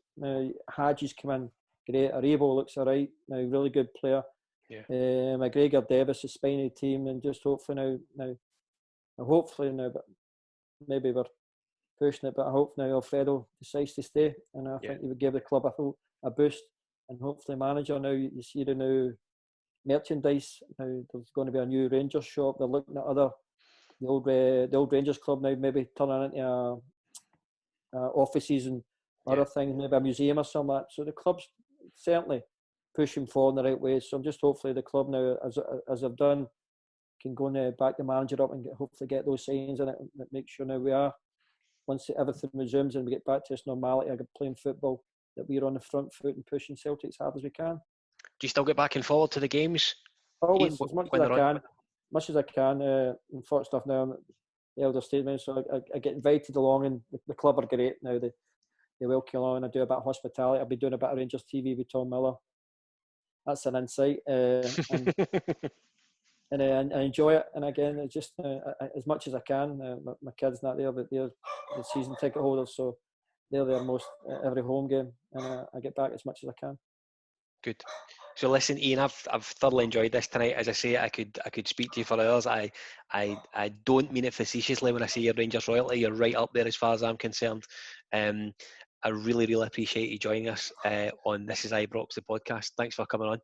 Speaker 3: Hadji's come in great. Aribo looks all right now, really good player. McGregor, Davis, the spiny team, and just hopefully now, but maybe we're pushing it. But I hope now Alfredo decides to stay, and I think he would give the club a boost. And hopefully, manager now you see the new merchandise. Now there's going to be a new Rangers shop. They're looking at the old Rangers club now, maybe turning into offices and other things, maybe a museum or something like that. So the club's certainly pushing forward in the right way. So I'm just hopefully the club now, as I've done, can go and back the manager up and hopefully get those signs in it and make sure now we are, once everything resumes and we get back to this normality of playing football, that we're on the front foot and pushing Celtic as hard as we can. Do
Speaker 2: you still get back and forward to the games?
Speaker 3: Always, as much as I can. Much as I can. Unfortunately, stuff now, I'm the elder statesman, so I get invited along, and the club are great now. They welcome along, and I do a bit of hospitality. I'll be doing a bit of Rangers TV with Tom Miller. That's an insight, and I enjoy it. And again, it's just as much as I can. My kids not there, but they're the season ticket holders, so they're there most every home game, and I get back as much as I can.
Speaker 2: Good. So listen, Ian, I've thoroughly enjoyed this tonight. As I say, I could speak to you for hours. I don't mean it facetiously when I say you're Rangers royalty. You're right up there as far as I'm concerned. I really, really appreciate you joining us on This Is Ibrox, the podcast. Thanks for coming on.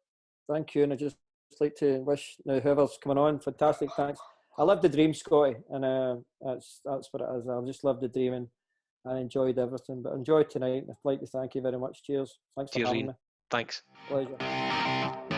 Speaker 3: Thank you, and I just like to wish whoever's coming on fantastic. Thanks. I lived the dream, Scotty, and that's what it is. I just lived the dream and enjoyed everything. But enjoyed tonight. I'd like to thank you very much. Cheers. Thanks for
Speaker 2: Cheers,
Speaker 3: having
Speaker 2: Ian.
Speaker 3: me.
Speaker 2: Thanks.
Speaker 3: Pleasure.